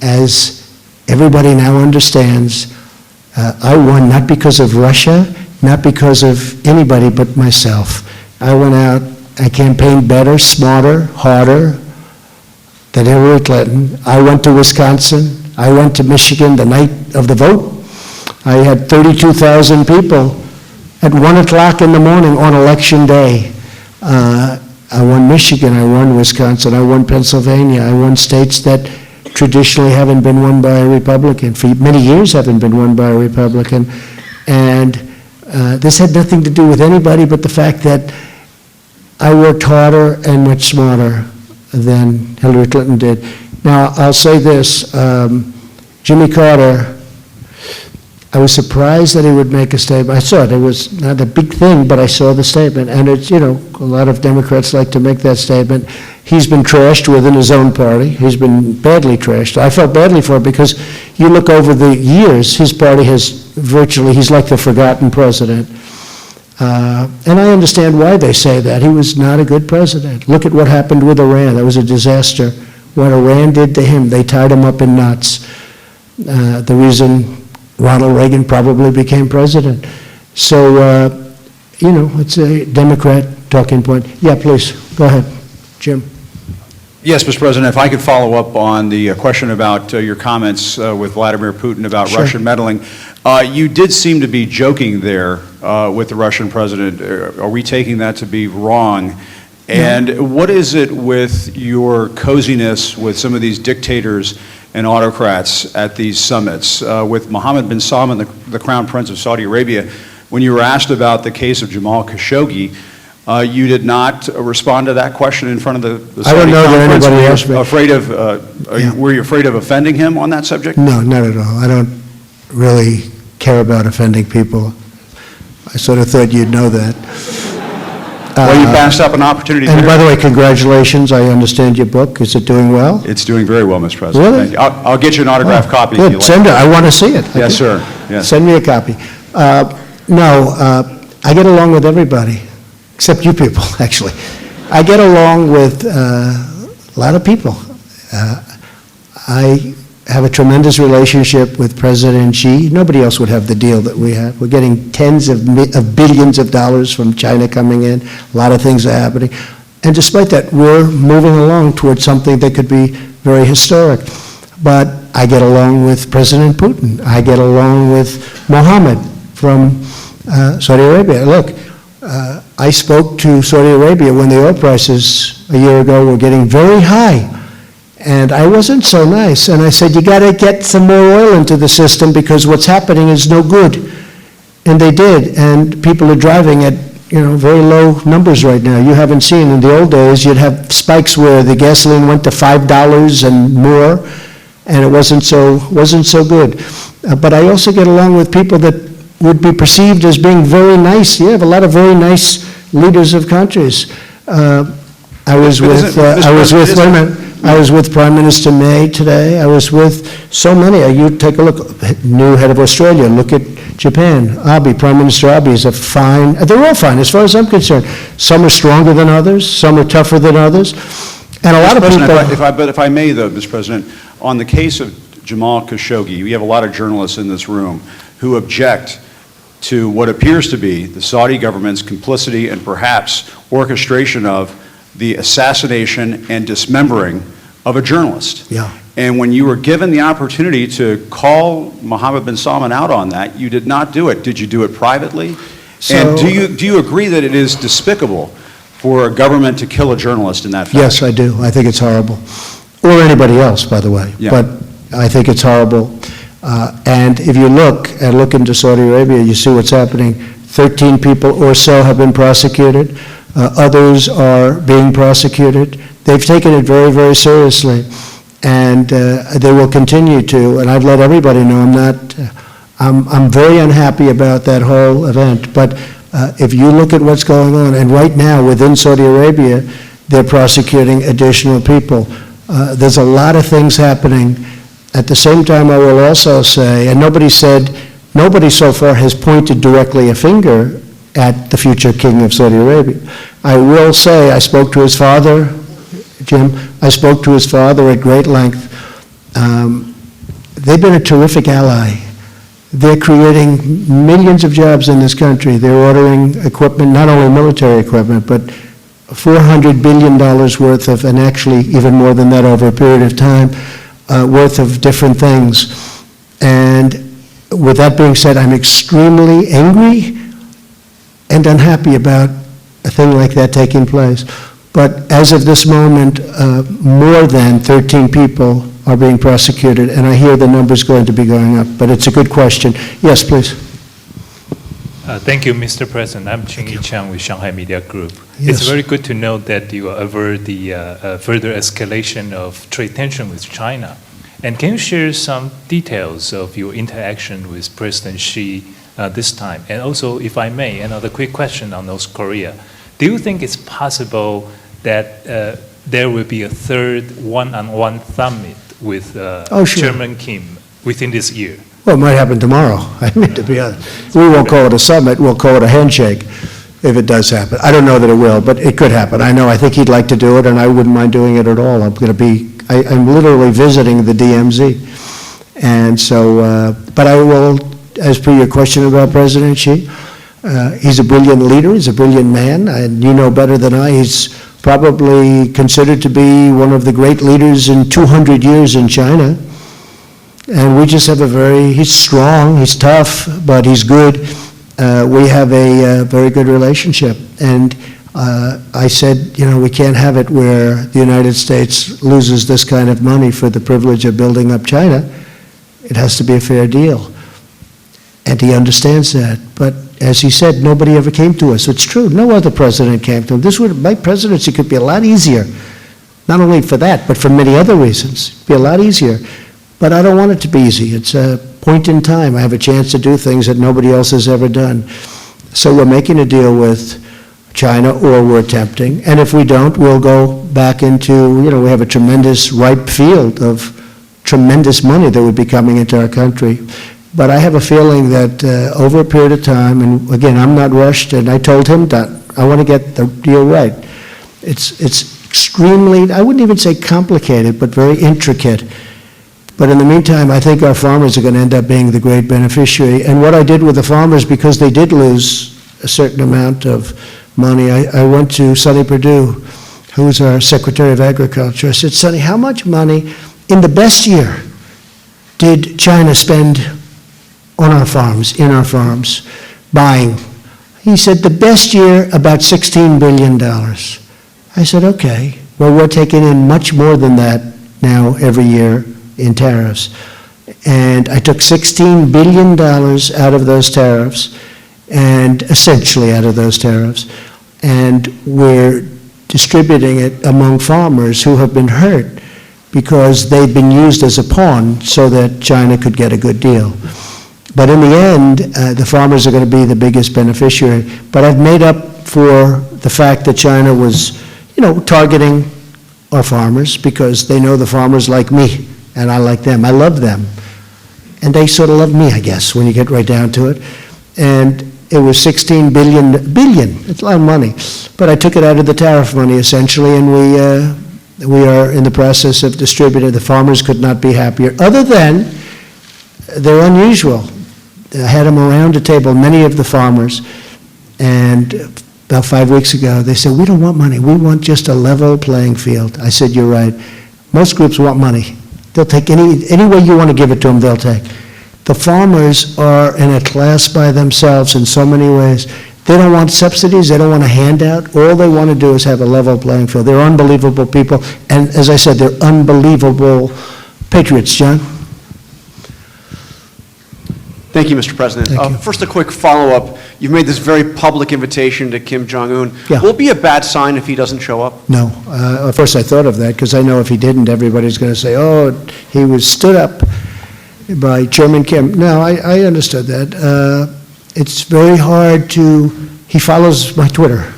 as everybody now understands, I won not because of Russia, not because of anybody but myself. I went out, I campaigned better, smarter, harder than Hillary Clinton. I went to Wisconsin. I went to Michigan the night of the vote. I had 32,000 people at 1 o'clock in the morning on election day. I won Michigan, I won Wisconsin, I won Pennsylvania, I won states that traditionally haven't been won by a Republican, for many years haven't been won by a Republican. And this had nothing to do with anybody but the fact that I worked harder and much smarter than Hillary Clinton did. Now, I'll say this, Jimmy Carter, I was surprised that he would make a statement. I saw it. It was not a big thing, but I saw the statement. And it's, you know, a lot of Democrats like to make that statement. He's been trashed within his own party. He's been badly trashed. I felt badly for it because you look over the years, his party has virtually, he's like the forgotten president. And I understand why they say that. He was not a good president. Look at what happened with Iran. That was a disaster. What Iran did to him, they tied him up in knots. The reason Ronald Reagan probably became president. So, you know, it's a Democrat talking point. Yeah, please, go ahead, Jim. Yes, Mr. President, if I could follow up on the question about your comments with Vladimir Putin about Russian meddling. You did seem to be joking there with the Russian president. Are we taking that to be wrong? And what is it with your coziness with some of these dictators and autocrats at these summits? With Mohammed bin Salman, the Crown Prince of Saudi Arabia, when you were asked about the case of Jamal Khashoggi, you did not respond to that question in front of the Saudi I don't know that anybody asked me. Afraid of, were you afraid of offending him on that subject? No, not at all. I don't really care about offending people. I sort of thought you'd know that. Well, you passed up an opportunity. And by the way, congratulations. I understand your book. Is it doing well? It's doing very well, Mr. President. Really? Thank you. I'll get you an autographed copy. Good. If you like. Send it. I want to see it. Yes, sir. Yes. Send me a copy. I get along with everybody, except you people, actually. I get along with a lot of people. I have a tremendous relationship with President Xi. Nobody else would have the deal that we have. We're getting tens of billions of dollars from China coming in. A lot of things are happening. And despite that, we're moving along towards something that could be very historic. But I get along with President Putin. I get along with Mohammed from Saudi Arabia. Look, I spoke to Saudi Arabia when the oil prices a year ago were getting very high. And I wasn't so nice. And I said, you got to get some more oil into the system because what's happening is no good. And they did. And people are driving at, you know, very low numbers right now. You haven't seen. In the old days, you'd have spikes where the gasoline went to $5 and more, and it wasn't so good. But I also get along with people that would be perceived as being very nice. You have a lot of very nice leaders of countries. I was with Prime Minister May today. I was with so many. You take a look, new head of Australia. Look at Japan, Abe, Prime Minister Abe is a fine, they're all fine as far as I'm concerned. Some are stronger than others, some are tougher than others, and a lot of people... If I may, though, Mr. President, on the case of Jamal Khashoggi, we have a lot of journalists in this room who object to what appears to be the Saudi government's complicity and perhaps orchestration of the assassination and dismembering of a journalist. Yeah. And when you were given the opportunity to call Mohammed bin Salman out on that, you did not do it. Did you do it privately? And do you agree that it is despicable for a government to kill a journalist in that fashion? Yes, I do. I think it's horrible. Or anybody else, by the way. Yeah. But I think it's horrible. And if you look into Saudi Arabia, you see what's happening. 13 people or so have been prosecuted. Others are being prosecuted. They've taken it very, very seriously. And they will continue to. And I've let everybody know I'm very unhappy about that whole event. But if you look at what's going on, and right now within Saudi Arabia, they're prosecuting additional people. There's a lot of things happening. At the same time, I will also say, and nobody so far has pointed directly a finger at the future king of Saudi Arabia. I will say, I spoke to his father, Jim, I spoke to his father at great length. They've been a terrific ally. They're creating millions of jobs in this country. They're ordering equipment, not only military equipment, but $400 billion worth of, and actually even more than that over a period of time, worth of different things. And with that being said, I'm extremely angry and unhappy about a thing like that taking place. But as of this moment, more than 13 people are being prosecuted, and I hear the number's going to be going up. But it's a good question. Yes, please. Thank you, Mr. President. I'm Ching-Yi Chang with Shanghai Media Group. Yes. It's very good to know that you avert the further escalation of trade tension with China. And can you share some details of your interaction with President Xi this time? And also, if I may, another quick question on North Korea. Do you think it's possible that there will be a third one-on-one summit with sure. Chairman Kim within this year? Well, it might happen tomorrow. I mean, to be honest, we won't call it a summit. We'll call it a handshake if it does happen. I don't know that it will, but it could happen. I think he'd like to do it, and I wouldn't mind doing it at all. I'm literally visiting the DMZ. And so, but I will, as per your question about President Xi, he's a brilliant leader, he's a brilliant man, and you know better than I, he's probably considered to be one of the great leaders in 200 years in China. And we just have he's strong, he's tough, but he's good. We have a very good relationship. And I said, we can't have it where the United States loses this kind of money for the privilege of building up China. It has to be a fair deal. And he understands that. But as he said, nobody ever came to us. It's true. No other president came to him. My presidency could be a lot easier, not only for that, but for many other reasons. It'd be a lot easier. But I don't want it to be easy. It's a point in time. I have a chance to do things that nobody else has ever done. So we're making a deal with China, or we're attempting. And if we don't, we'll go back into, we have a tremendous ripe field of tremendous money that would be coming into our country. But I have a feeling that over a period of time, and again, I'm not rushed, and I told him that I want to get the deal right. It's extremely, I wouldn't even say complicated, but very intricate. But in the meantime, I think our farmers are going to end up being the great beneficiary. And what I did with the farmers, because they did lose a certain amount of money, I went to Sonny Perdue, who's our Secretary of Agriculture. I said, Sonny, how much money in the best year did China spend on our farms, in our farms, buying? He said, the best year, about $16 billion. I said, okay, well, we're taking in much more than that now every year in tariffs. And I took $16 billion out of those tariffs, and essentially out of those tariffs, and we're distributing it among farmers who have been hurt because they've been used as a pawn so that China could get a good deal. But in the end, the farmers are going to be the biggest beneficiary. But I've made up for the fact that China was, targeting our farmers because they know the farmers like me, and I like them. I love them. and they sort of love me, I guess, when you get right down to it. And it was 16 billion, it's a lot of money, but I took it out of the tariff money, essentially, and we are in the process of distributing. The farmers could not be happier, other than they're unusual. I had them around a table, many of the farmers, and about 5 weeks ago, they said, we don't want money, we want just a level playing field. I said, you're right. Most groups want money. They'll take any way you want to give it to them, they'll take. The farmers are in a class by themselves in so many ways. They don't want subsidies, they don't want a handout. All they want to do is have a level playing field. They're unbelievable people, and as I said, they're unbelievable patriots. John? Thank you, Mr. President. First, a quick follow-up. You've made this very public invitation to Kim Jong-un. Yeah. Will it be a bad sign if he doesn't show up? No. At first I thought of that, because I know if he didn't, everybody's going to say, oh, he was stood up by Chairman Kim. No, I understood that. It's very hard to, he follows my Twitter.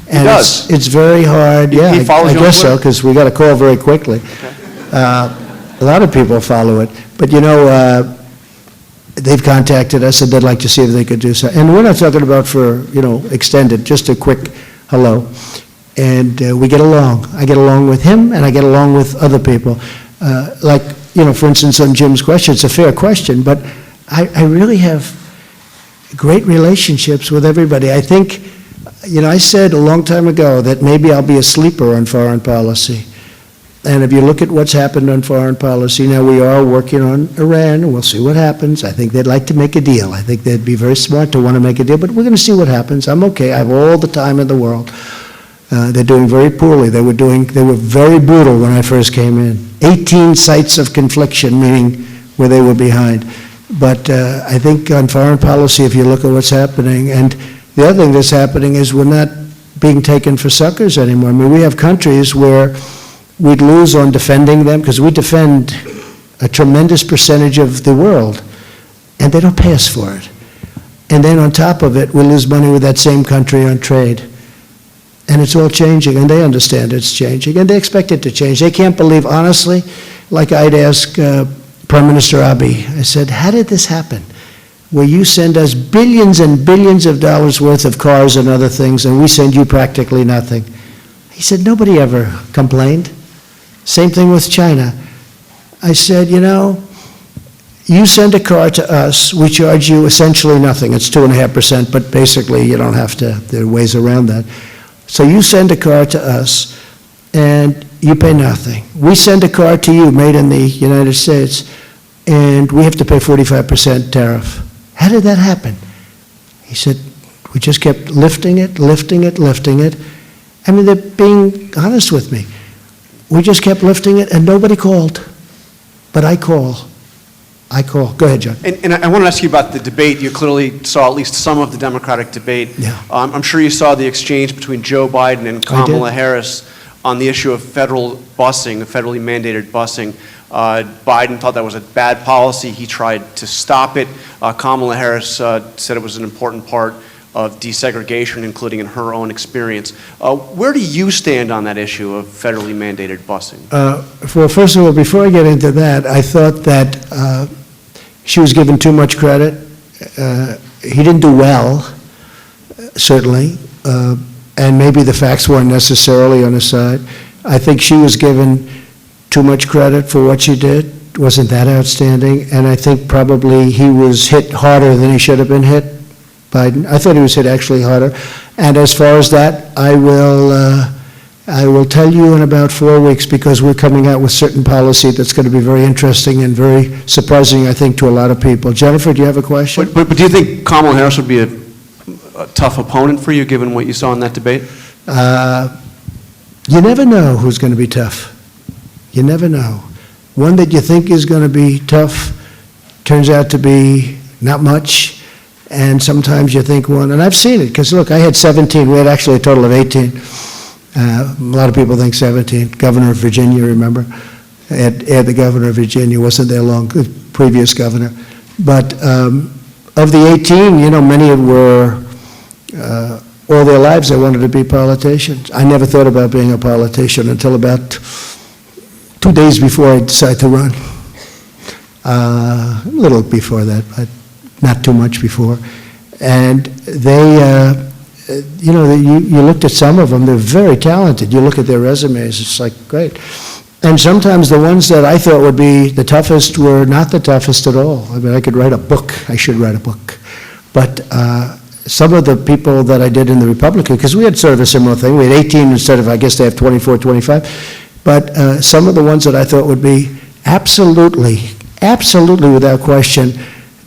And he does? It's very hard, yeah. He follows you on I guess Twitter? so, because we got a call very quickly. Okay. A lot of people follow it. But, you know, they've contacted us and they'd like to see if they could do so. And we're not talking about for, you know, extended, just a quick hello. And we get along. I get along with him and I get along with other people. Like, you know, for instance, on Jim's question, it's a fair question, but I really have great relationships with everybody. I think, you know, I said a long time ago that maybe I'll be a sleeper on foreign policy. And if you look at what's happened on foreign policy, now we are working on Iran, and we'll see what happens. I think they'd like to make a deal. I think they'd be very smart to want to make a deal, but we're going to see what happens. I'm okay. I have all the time in the world. They're doing very poorly. They were very brutal when I first came in. 18 sites of confliction, meaning where they were behind. But I think on foreign policy, if you look at what's happening, and the other thing that's happening is we're not being taken for suckers anymore. I mean, we have countries where we'd lose on defending them, because we defend a tremendous percentage of the world, and they don't pay us for it. And then on top of it, we lose money with that same country on trade. And it's all changing, and they understand it's changing, and they expect it to change. They can't believe, honestly, like I'd ask Prime Minister Abe, I said, how did this happen? Where you send us billions and billions of dollars worth of cars and other things, and we send you practically nothing. He said, nobody ever complained. Same thing with China. I said, you know, you send a car to us, we charge you essentially nothing. It's 2.5%, but basically you don't have to, there are ways around that. So you send a car to us, and you pay nothing. We send a car to you made in the United States, and we have to pay 45% tariff. How did that happen? He said, we just kept lifting it, lifting it, lifting it. I mean, they're being honest with me. We just kept lifting it, and nobody called. But I call. Go ahead, John. And I want to ask you about the debate. You clearly saw at least some of the Democratic debate. Yeah. I'm sure you saw the exchange between Joe Biden and Kamala Harris on the issue of federal busing, federally mandated busing. Biden thought that was a bad policy. He tried to stop it. Kamala Harris said it was an important part of desegregation, including in her own experience. Where do you stand on that issue of federally mandated busing? Well, first of all, before I get into that, I thought that she was given too much credit. He didn't do well, certainly, and maybe the facts weren't necessarily on his side. I think she was given too much credit for what she did. Wasn't that outstanding? And I think probably he was hit harder than he should have been hit. Biden. I thought he was hit actually harder. And as far as that, I will tell you in about 4 weeks, because we're coming out with certain policy that's going to be very interesting and very surprising, I think, to a lot of people. Jennifer, do you have a question? But do you think Kamala Harris would be a tough opponent for you, given what you saw in that debate? You never know who's going to be tough. You never know. One that you think is going to be tough turns out to be not much. And sometimes you think one, and I've seen it, because look, I had 17, we had actually a total of 18. A lot of people think 17. Governor of Virginia, remember? Ed, the governor of Virginia, wasn't there long, the previous governor. But of the 18, you know, many were, all their lives they wanted to be politicians. I never thought about being a politician until about 2 days before I decided to run. a little before that, but not too much before. And they, you looked at some of them, they're very talented. You look at their resumes, it's like, great. And sometimes the ones that I thought would be the toughest were not the toughest at all. I mean, I could write a book. I should write a book. But some of the people that I did in the Republican, because we had sort of a similar thing. We had 18 instead of, I guess they have 24, 25. But some of the ones that I thought would be absolutely without question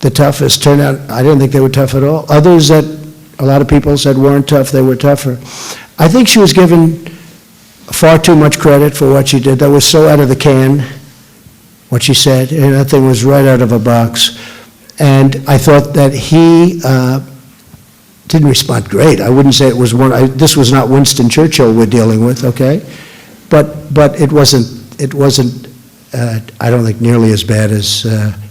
the toughest turned out, I didn't think they were tough at all. Others that a lot of people said weren't tough, they were tougher. I think she was given far too much credit for what she did. That was so out of the can, what she said, and that thing was right out of a box. And I thought that he didn't respond great. I wouldn't say it was this was not Winston Churchill we're dealing with, okay? But it wasn't, I don't think, nearly as bad as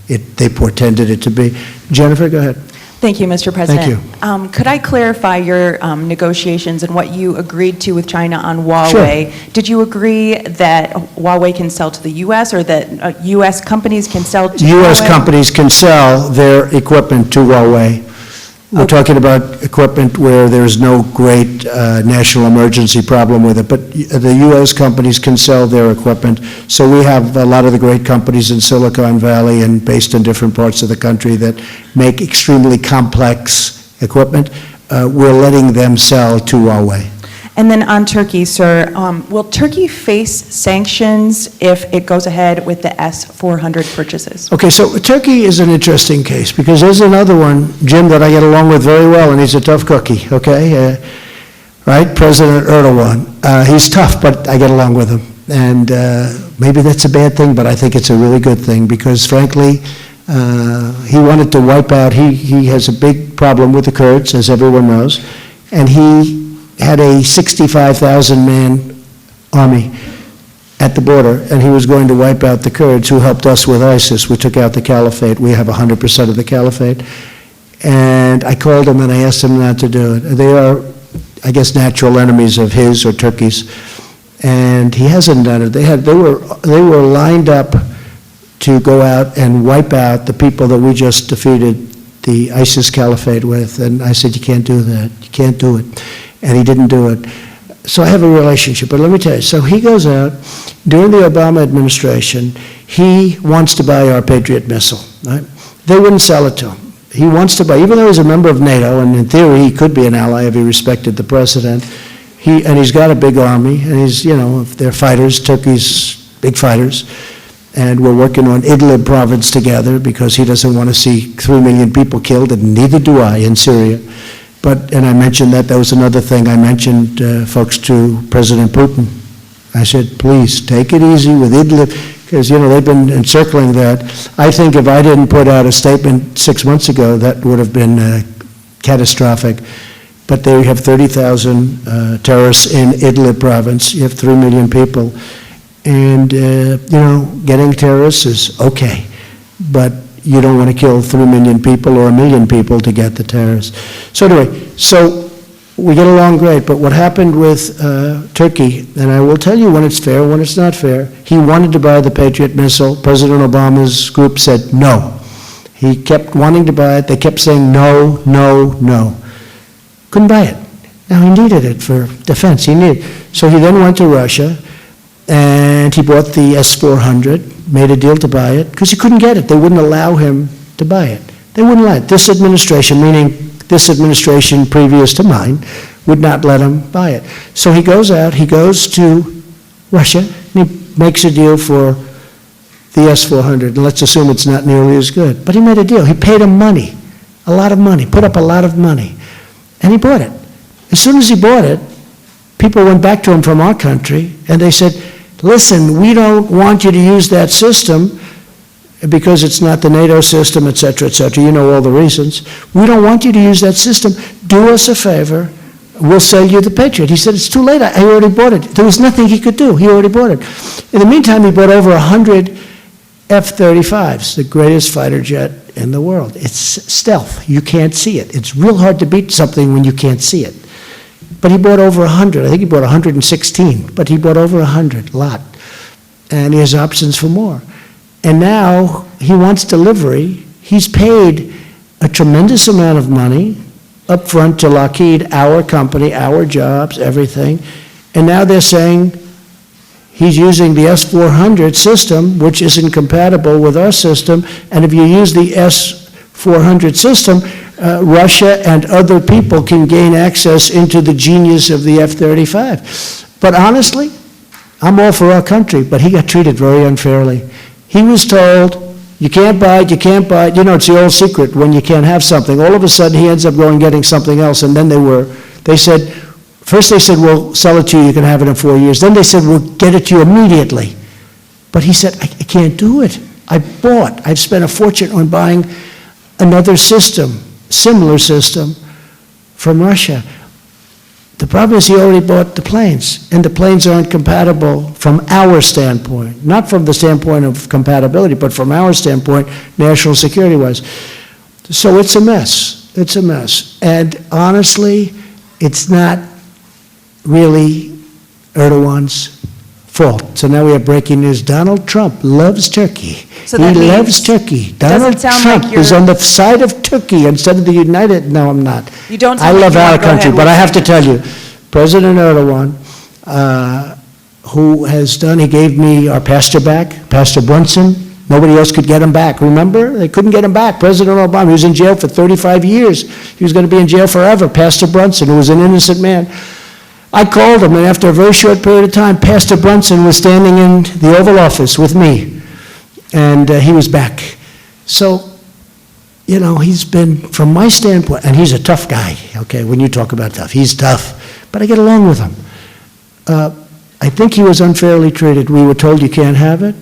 they portended it to be. Jennifer, go ahead. Thank you, Mr. President. Thank you. Could I clarify your negotiations and what you agreed to with China on Huawei? Sure. Did you agree that Huawei can sell to the U.S. or that U.S. companies can sell to U.S. Huawei? companies can sell their equipment to Huawei. We're talking about equipment where there's no great national emergency problem with it, but the U.S. companies can sell their equipment. So we have a lot of the great companies in Silicon Valley and based in different parts of the country that make extremely complex equipment. We're letting them sell to Huawei. And then on Turkey, sir, will Turkey face sanctions if it goes ahead with the S-400 purchases? Okay, so Turkey is an interesting case because there's another one, Jim, that I get along with very well, and he's a tough cookie, okay? Right? President Erdogan. He's tough, but I get along with him. And maybe that's a bad thing, but I think it's a really good thing because, frankly, he wanted to wipe out, he has a big problem with the Kurds, as everyone knows, and he had a 65,000-man army at the border, and he was going to wipe out the Kurds who helped us with ISIS. We took out the caliphate. We have 100% of the caliphate. And I called him and I asked him not to do it. They are, I guess, natural enemies of his or Turkey's. And he hasn't done it. They were lined up to go out and wipe out the people that we just defeated the ISIS caliphate with. And I said, you can't do that. You can't do it. And he didn't do it. So I have a relationship, but let me tell you, so he goes out, during the Obama administration, he wants to buy our Patriot missile, right? They wouldn't sell it to him. He wants to buy, even though he's a member of NATO, and in theory he could be an ally if he respected the president, and he's got a big army, and he's, if they're fighters, Turkey's big fighters, and we're working on Idlib province together because he doesn't want to see 3 million people killed, and neither do I in Syria. And I mentioned that was another thing. I mentioned, folks, to President Putin. I said, please, take it easy with Idlib, because, they've been encircling that. I think if I didn't put out a statement 6 months ago, that would have been catastrophic. But they have 30,000 terrorists in Idlib province. You have 3 million people. And, getting terrorists is okay. But you don't want to kill 3 million people or 1 million people to get the terrorists. So anyway, we get along great, but what happened with Turkey, and I will tell you when it's fair, when it's not fair, he wanted to buy the Patriot missile. President Obama's group said no. He kept wanting to buy it. They kept saying no, no, no. Couldn't buy it. Now he needed it for defense. So he then went to Russia, and he bought the S-400, made a deal to buy it, because he couldn't get it. They wouldn't allow him to buy it. They wouldn't allow it. This administration, meaning this administration previous to mine, would not let him buy it. So he goes out, he goes to Russia, and he makes a deal for the S-400. And let's assume it's not nearly as good. But he made a deal. He paid him money, a lot of money, put up a lot of money. And he bought it. As soon as he bought it, people went back to him from our country, and they said, listen, we don't want you to use that system because it's not the NATO system, et cetera, you know all the reasons. We don't want you to use that system. Do us a favor, we'll sell you the Patriot. He said, it's too late, I already bought it. There was nothing he could do, he already bought it. In the meantime, he bought over 100 F-35s, the greatest fighter jet in the world. It's stealth, you can't see it. It's real hard to beat something when you can't see it. But he bought over 100. I think he bought 116, but he bought over 100, a lot. And he has options for more. And now he wants delivery. He's paid a tremendous amount of money up front to Lockheed, our company, our jobs, everything. And now they're saying he's using the S-400 system, which isn't compatible with our system. And if you use the S-400 system, Russia and other people can gain access into the genius of the F-35. But honestly, I'm all for our country, but he got treated very unfairly. He was told, you can't buy it, you can't buy it. You know, it's the old secret when you can't have something. All of a sudden, he ends up going and getting something else, and then they said, first they said, we'll sell it to you, you can have it in 4 years. Then they said, we'll get it to you immediately. But he said, I can't do it. I've spent a fortune on buying another system, similar system, from Russia. The problem is he already bought the planes, and the planes aren't compatible from our standpoint, not from the standpoint of compatibility, but from our standpoint, national security-wise. So it's a mess. It's a mess. And honestly, it's not really Erdogan's fault. So now we have breaking news. Donald Trump loves Turkey. So he loves Turkey. Donald Trump is on the side of Turkey instead of the United. No, I'm not. You don't I love our country, but I have to tell you, President Erdogan, who has done, he gave me our pastor back, Pastor Brunson. Nobody else could get him back. Remember? They couldn't get him back. President Obama, he was in jail for 35 years. He was going to be in jail forever. Pastor Brunson, who was an innocent man. I called him, and after a very short period of time, Pastor Brunson was standing in the Oval Office with me, and he was back. So, you know, he's been, from my standpoint, and he's a tough guy, okay, when you talk about tough, he's tough, but I get along with him. I think he was unfairly treated. We were told you can't have it,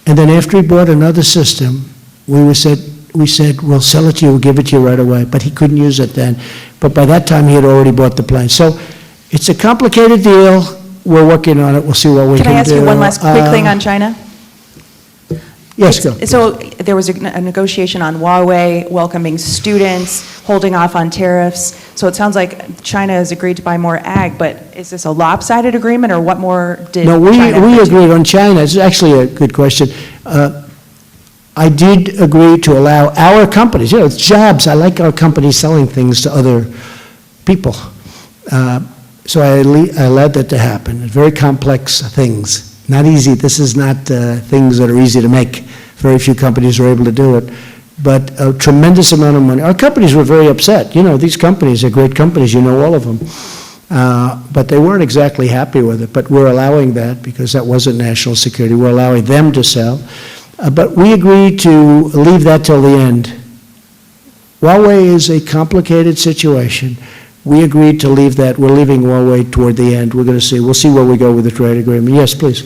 and then after he bought another system, we said, we'll sell it to you, we'll give it to you right away, but he couldn't use it then. But by that time, he had already bought the plane. So it's a complicated deal. We're working on it. We'll see what we can do. Can I ask you one last quick thing on China? Yes, go. So there was a negotiation on Huawei, welcoming students, holding off on tariffs. So it sounds like China has agreed to buy more ag, but is this a lopsided agreement, or what more did No, we China agreed on China. It's actually a good question. I did agree to allow our companies, you know, it's jobs. I like our companies selling things to other people. So I allowed that to happen. Very complex things. Not easy. This is not things that are easy to make. Very few companies are able to do it. But a tremendous amount of money. Our companies were very upset. You know, these companies are great companies. You know all of them. But they weren't exactly happy with it. But we're allowing that because that wasn't national security. We're allowing them to sell. But we agreed to leave that till the end. Huawei is a complicated situation. We agreed to leave that. We're leaving Huawei toward the end. We're going to see. We'll see where we go with the trade agreement. Yes, please.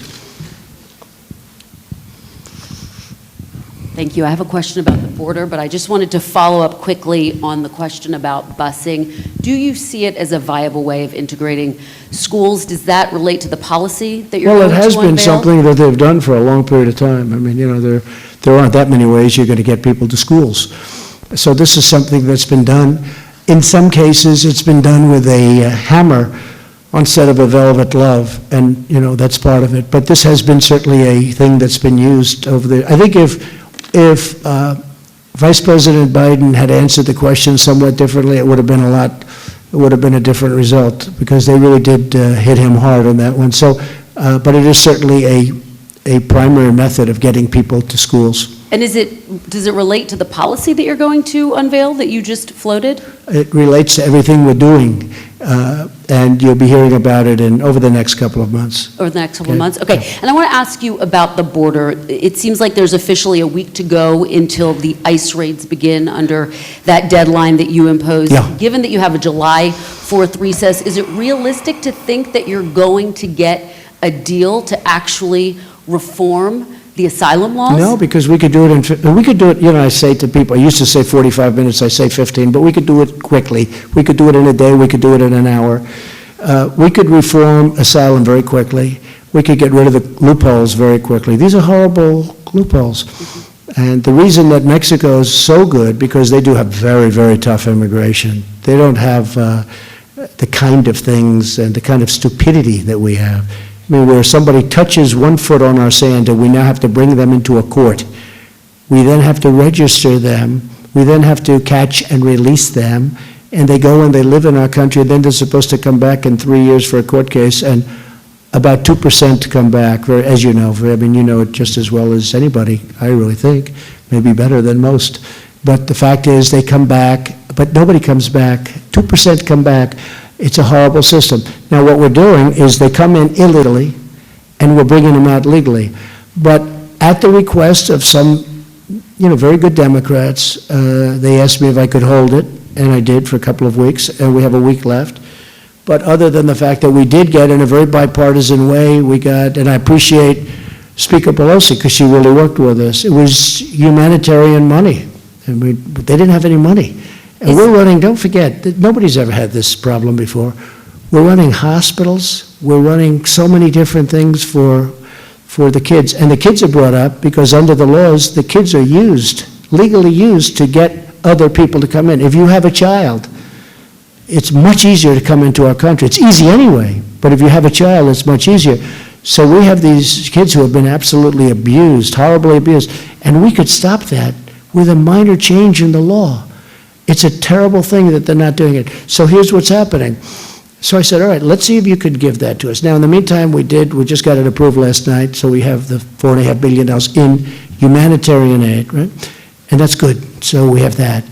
Thank you. I have a question about the border, but I just wanted to follow up quickly on the question about busing. Do you see it as a viable way of integrating schools? Does that relate to the policy that you're going to unveil? Well, it has been something that they've done for a long period of time. I mean, you know, there aren't that many ways you're going to get people to schools. So this is something that's been done. In some cases, it's been done with a hammer instead of a velvet glove, and, you know, that's part of it. But this has been certainly a thing that's been used over there. I think if Vice President Biden had answered the question somewhat differently, it would have been a different result, because they really did hit him hard on that one. So, but it is certainly a primary method of getting people to schools. And does it relate to the policy that you're going to unveil that you just floated? It relates to everything we're doing, and you'll be hearing about it over the next couple of months. Over the next couple of months? Okay. And I want to ask you about the border. It seems like there's officially a week to go until the ICE raids begin under that deadline that you imposed. Yeah. Given that you have a July 4th recess, is it realistic to think that you're going to get a deal to actually reform the asylum laws? No, because we could do it, you know, I say to people, I used to say 45 minutes, I say 15, but we could do it quickly. We could do it in a day, we could do it in an hour. We could reform asylum very quickly. We could get rid of the loopholes very quickly. These are horrible loopholes. And the reason that Mexico is so good, because they do have very, very tough immigration. They don't have the kind of things and the kind of stupidity that we have. I mean, where somebody touches 1 foot on our sand and we now have to bring them into a court. We then have to register them. We then have to catch and release them. And they go and they live in our country. Then they're supposed to come back in 3 years for a court case. And about 2% come back, as you know. I mean, you know it just as well as anybody, I really think. Maybe better than most. But the fact is they come back, but nobody comes back. 2% come back. It's a horrible system. Now, what we're doing is they come in illegally, and we're bringing them out legally. But at the request of some, very good Democrats, they asked me if I could hold it, and I did for a couple of weeks, and we have a week left. But other than the fact that we did get, in a very bipartisan way, we got, and I appreciate Speaker Pelosi, because she really worked with us, it was humanitarian money. And they didn't have any money. And we're running, don't forget, nobody's ever had this problem before. We're running hospitals. We're running so many different things for the kids. And the kids are brought up because under the laws, the kids are legally used to get other people to come in. If you have a child, it's much easier to come into our country. It's easy anyway, but if you have a child, it's much easier. So we have these kids who have been absolutely abused, horribly abused, and we could stop that with a minor change in the law. It's a terrible thing that they're not doing it. So here's what's happening. So I said, all right, let's see if you could give that to us. Now, in the meantime, we just got it approved last night, so we have the $4.5 billion in humanitarian aid, right? And that's good, so we have that.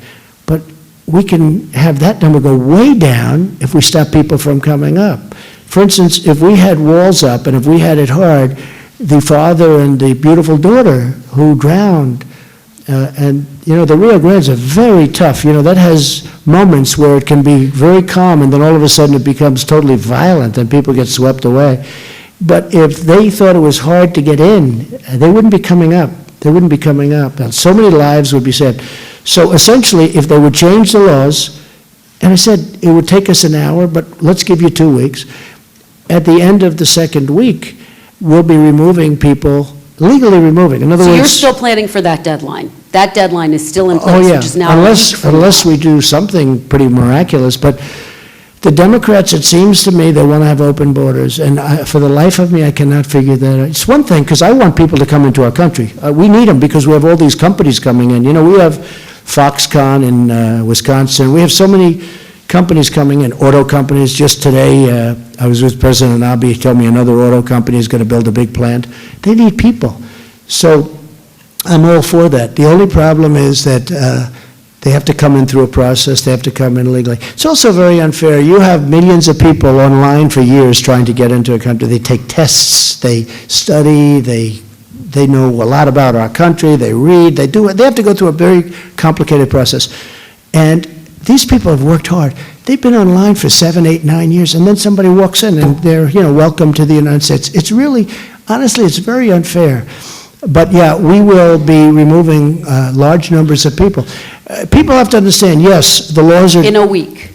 But we can have that number go way down if we stop people from coming up. For instance, if we had walls up and if we had it hard, the father and the beautiful daughter who drowned, and, the Rio Grandes are very tough. That has moments where it can be very calm, and then all of a sudden it becomes totally violent, and people get swept away. But if they thought it was hard to get in, they wouldn't be coming up. And so many lives would be saved. So essentially, if they would change the laws, and I said it would take us an hour, but let's give you 2 weeks. At the end of the second week, we'll be removing people, legally removing. In other words, you're still planning for that deadline? That deadline is still in place, oh, yeah. Which is now unless we do something pretty miraculous. But the Democrats, it seems to me, they want to have open borders. And for the life of me, I cannot figure that out. It's one thing, because I want people to come into our country. We need them because we have all these companies coming in. We have Foxconn in Wisconsin. We have so many companies coming in, auto companies. Just today, I was with President Abe. He told me another auto company is going to build a big plant. They need people. So I'm all for that. The only problem is that they have to come in through a process. They have to come in legally. It's also very unfair. You have millions of people online for years trying to get into a country. They take tests. They study. They know a lot about our country. They read. They do it. They have to go through a very complicated process. And these people have worked hard. They've been online for 7, 8, 9 years, and then somebody walks in and they're, welcome to the United States. It's really, honestly, it's very unfair. But yeah, we will be removing large numbers of people. People have to understand, yes, the laws are... In a week.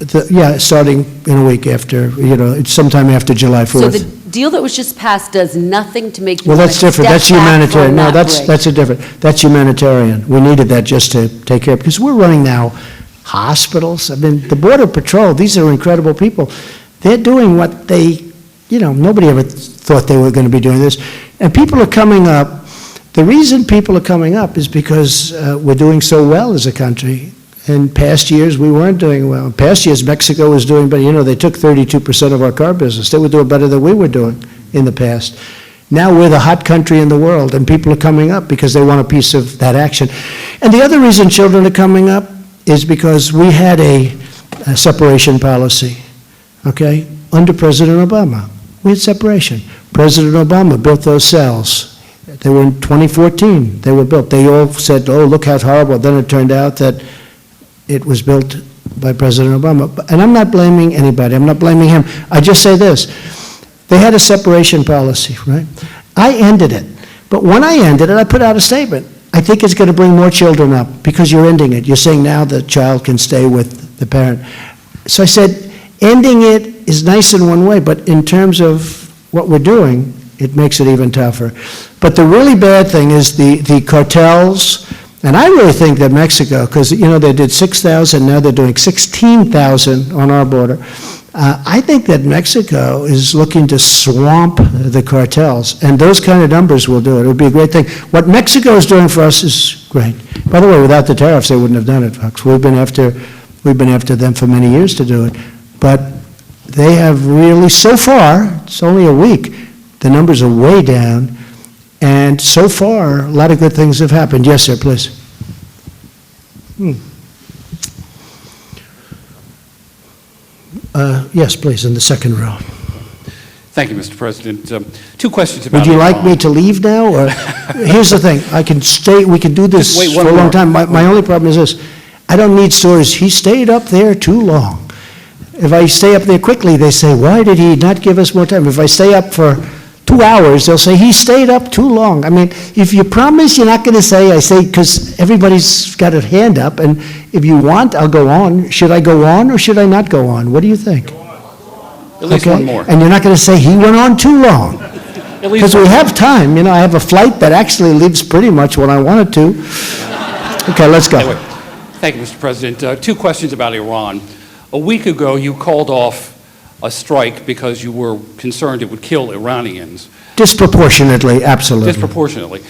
Starting in a week after, it's sometime after July 4th. So the deal that was just passed does nothing to make you Well, that's different. That's humanitarian. No, that's a different. That's humanitarian. We needed that just to take care of, because we're running now hospitals. I mean, the Border Patrol, these are incredible people. They're doing what they, nobody ever thought they were going to be doing this. And people are coming up. The reason people are coming up is because we're doing so well as a country. In past years, we weren't doing well. In past years, Mexico was doing better. They took 32% of our car business. They were doing better than we were doing in the past. Now we're the hot country in the world, and people are coming up because they want a piece of that action. And the other reason children are coming up is because we had a separation policy, okay, under President Obama. We had separation. President Obama built those cells. They were in 2014. They were built. They all said, oh, look how horrible. Then it turned out that it was built by President Obama. And I'm not blaming anybody. I'm not blaming him. I just say this. They had a separation policy, right? I ended it. But when I ended it, I put out a statement. I think it's going to bring more children up because you're ending it. You're saying now the child can stay with the parent. So I said, ending it is nice in one way, but in terms of what we're doing, it makes it even tougher. But the really bad thing is the cartels, and I really think that Mexico, because, they did 6,000, now they're doing 16,000 on our border. I think that Mexico is looking to swamp the cartels, and those kind of numbers will do it. It would be a great thing. What Mexico is doing for us is great. By the way, without the tariffs, they wouldn't have done it, folks. We've been after them for many years to do it. But they have really, so far, it's only a week, the numbers are way down, and so far, a lot of good things have happened. Yes, sir, please. Yes, please, in the second row. Thank you, Mr. President. Two questions about Would you Iran. like me to leave now, or, here's the thing, I can stay, we can do this Just wait for one a long more. time. My only problem is this, I don't need stories, he stayed up there too long. If I stay up there quickly, they say, why did he not give us more time? If I stay up for 2 hours, they'll say, he stayed up too long. I mean, if you promise you're not going to say, I say, because everybody's got a hand up, and if you want, I'll go on. Should I go on, or should I not go on? What do you think? At least one more. And you're not going to say, he went on too long. At least Because we have time, I have a flight that actually leaves pretty much when I wanted to. Okay, let's go. Anyway, thank you, Mr. President. Two questions about Iran. A week ago, you called off a strike because you were concerned it would kill Iranians. Disproportionately, absolutely. Disproportionately.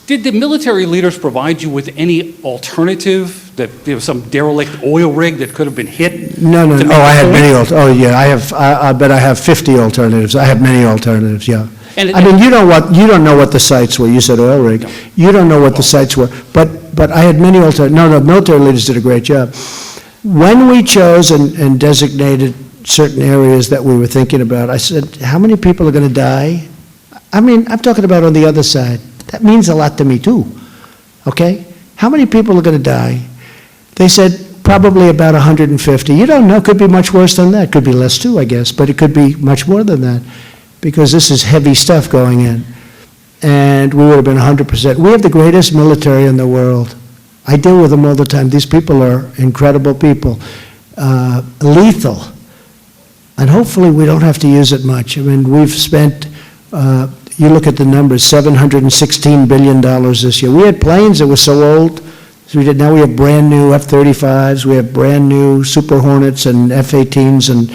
Did the military leaders provide you with any alternative, that there was some derelict oil rig that could have been hit? No. to Oh, make I the had point? many alternatives. I bet I have 50 alternatives. I have many alternatives, yeah. And- I mean, you don't know what the sites were. You said oil rig. No. You don't know what the sites were. But I had many alternatives. No, the military leaders did a great job. When we chose and designated certain areas that we were thinking about, I said, how many people are going to die? I mean, I'm talking about on the other side. That means a lot to me, too. Okay? How many people are going to die? They said probably about 150. You don't know. It could be much worse than that. Could be less, too, I guess. But it could be much more than that, because this is heavy stuff going in. And we would have been 100%. We have the greatest military in the world. I deal with them all the time. These people are incredible people. Lethal. And hopefully we don't have to use it much. I mean, we've spent, you look at the numbers, $716 billion this year. We had planes that were so old, so now we have brand new F-35s, we have brand new Super Hornets and F-18s, and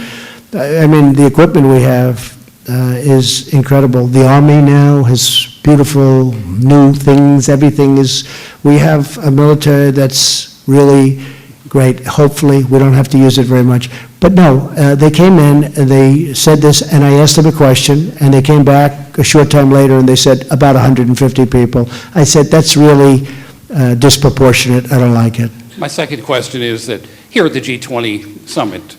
I mean, the equipment we have is incredible. The Army now has beautiful new things, everything is, we have a military that's really great. Hopefully, we don't have to use it very much. But no, they came in, and they said this, and I asked them a question, and they came back a short time later, and they said about 150 people. I said, that's really disproportionate. I don't like it. My second question is that here at the G20 summit,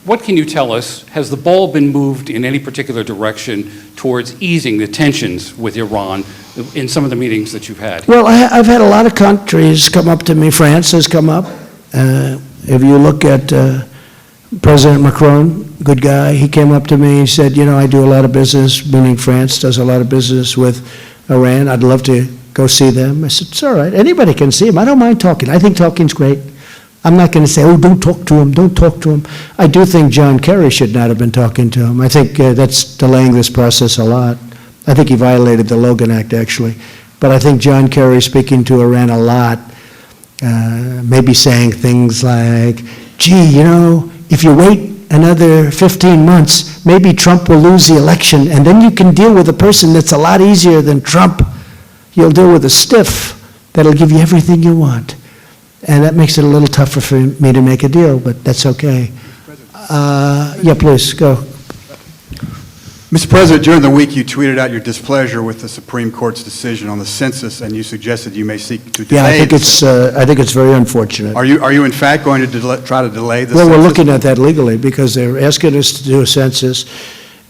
what can you tell us? Has the ball been moved in any particular direction towards easing the tensions with Iran in some of the meetings that you've had? Well, I've had a lot of countries come up to me. France has come up. If you look at President Macron, good guy, he came up to me and said, I do a lot of business, meaning France does a lot of business with Iran. I'd love to go see them. I said, it's all right. Anybody can see him. I don't mind talking. I think talking's great. I'm not going to say, don't talk to him, don't talk to him. I do think John Kerry should not have been talking to him. I think that's delaying this process a lot. I think he violated the Logan Act, actually. But I think John Kerry speaking to Iran a lot, maybe saying things like, gee, if you wait another 15 months, maybe Trump will lose the election, and then you can deal with a person that's a lot easier than Trump. You'll deal with a stiff that'll give you everything you want. And that makes it a little tougher for me to make a deal, but that's okay. Yeah, please, go. Mr. President, during the week you tweeted out your displeasure with the Supreme Court's decision on the census, and you suggested you may seek to delay. Yeah, I think it's very unfortunate. Are you in fact going to try to delay the Well, census? we're looking at that legally, because they're asking us to do a census.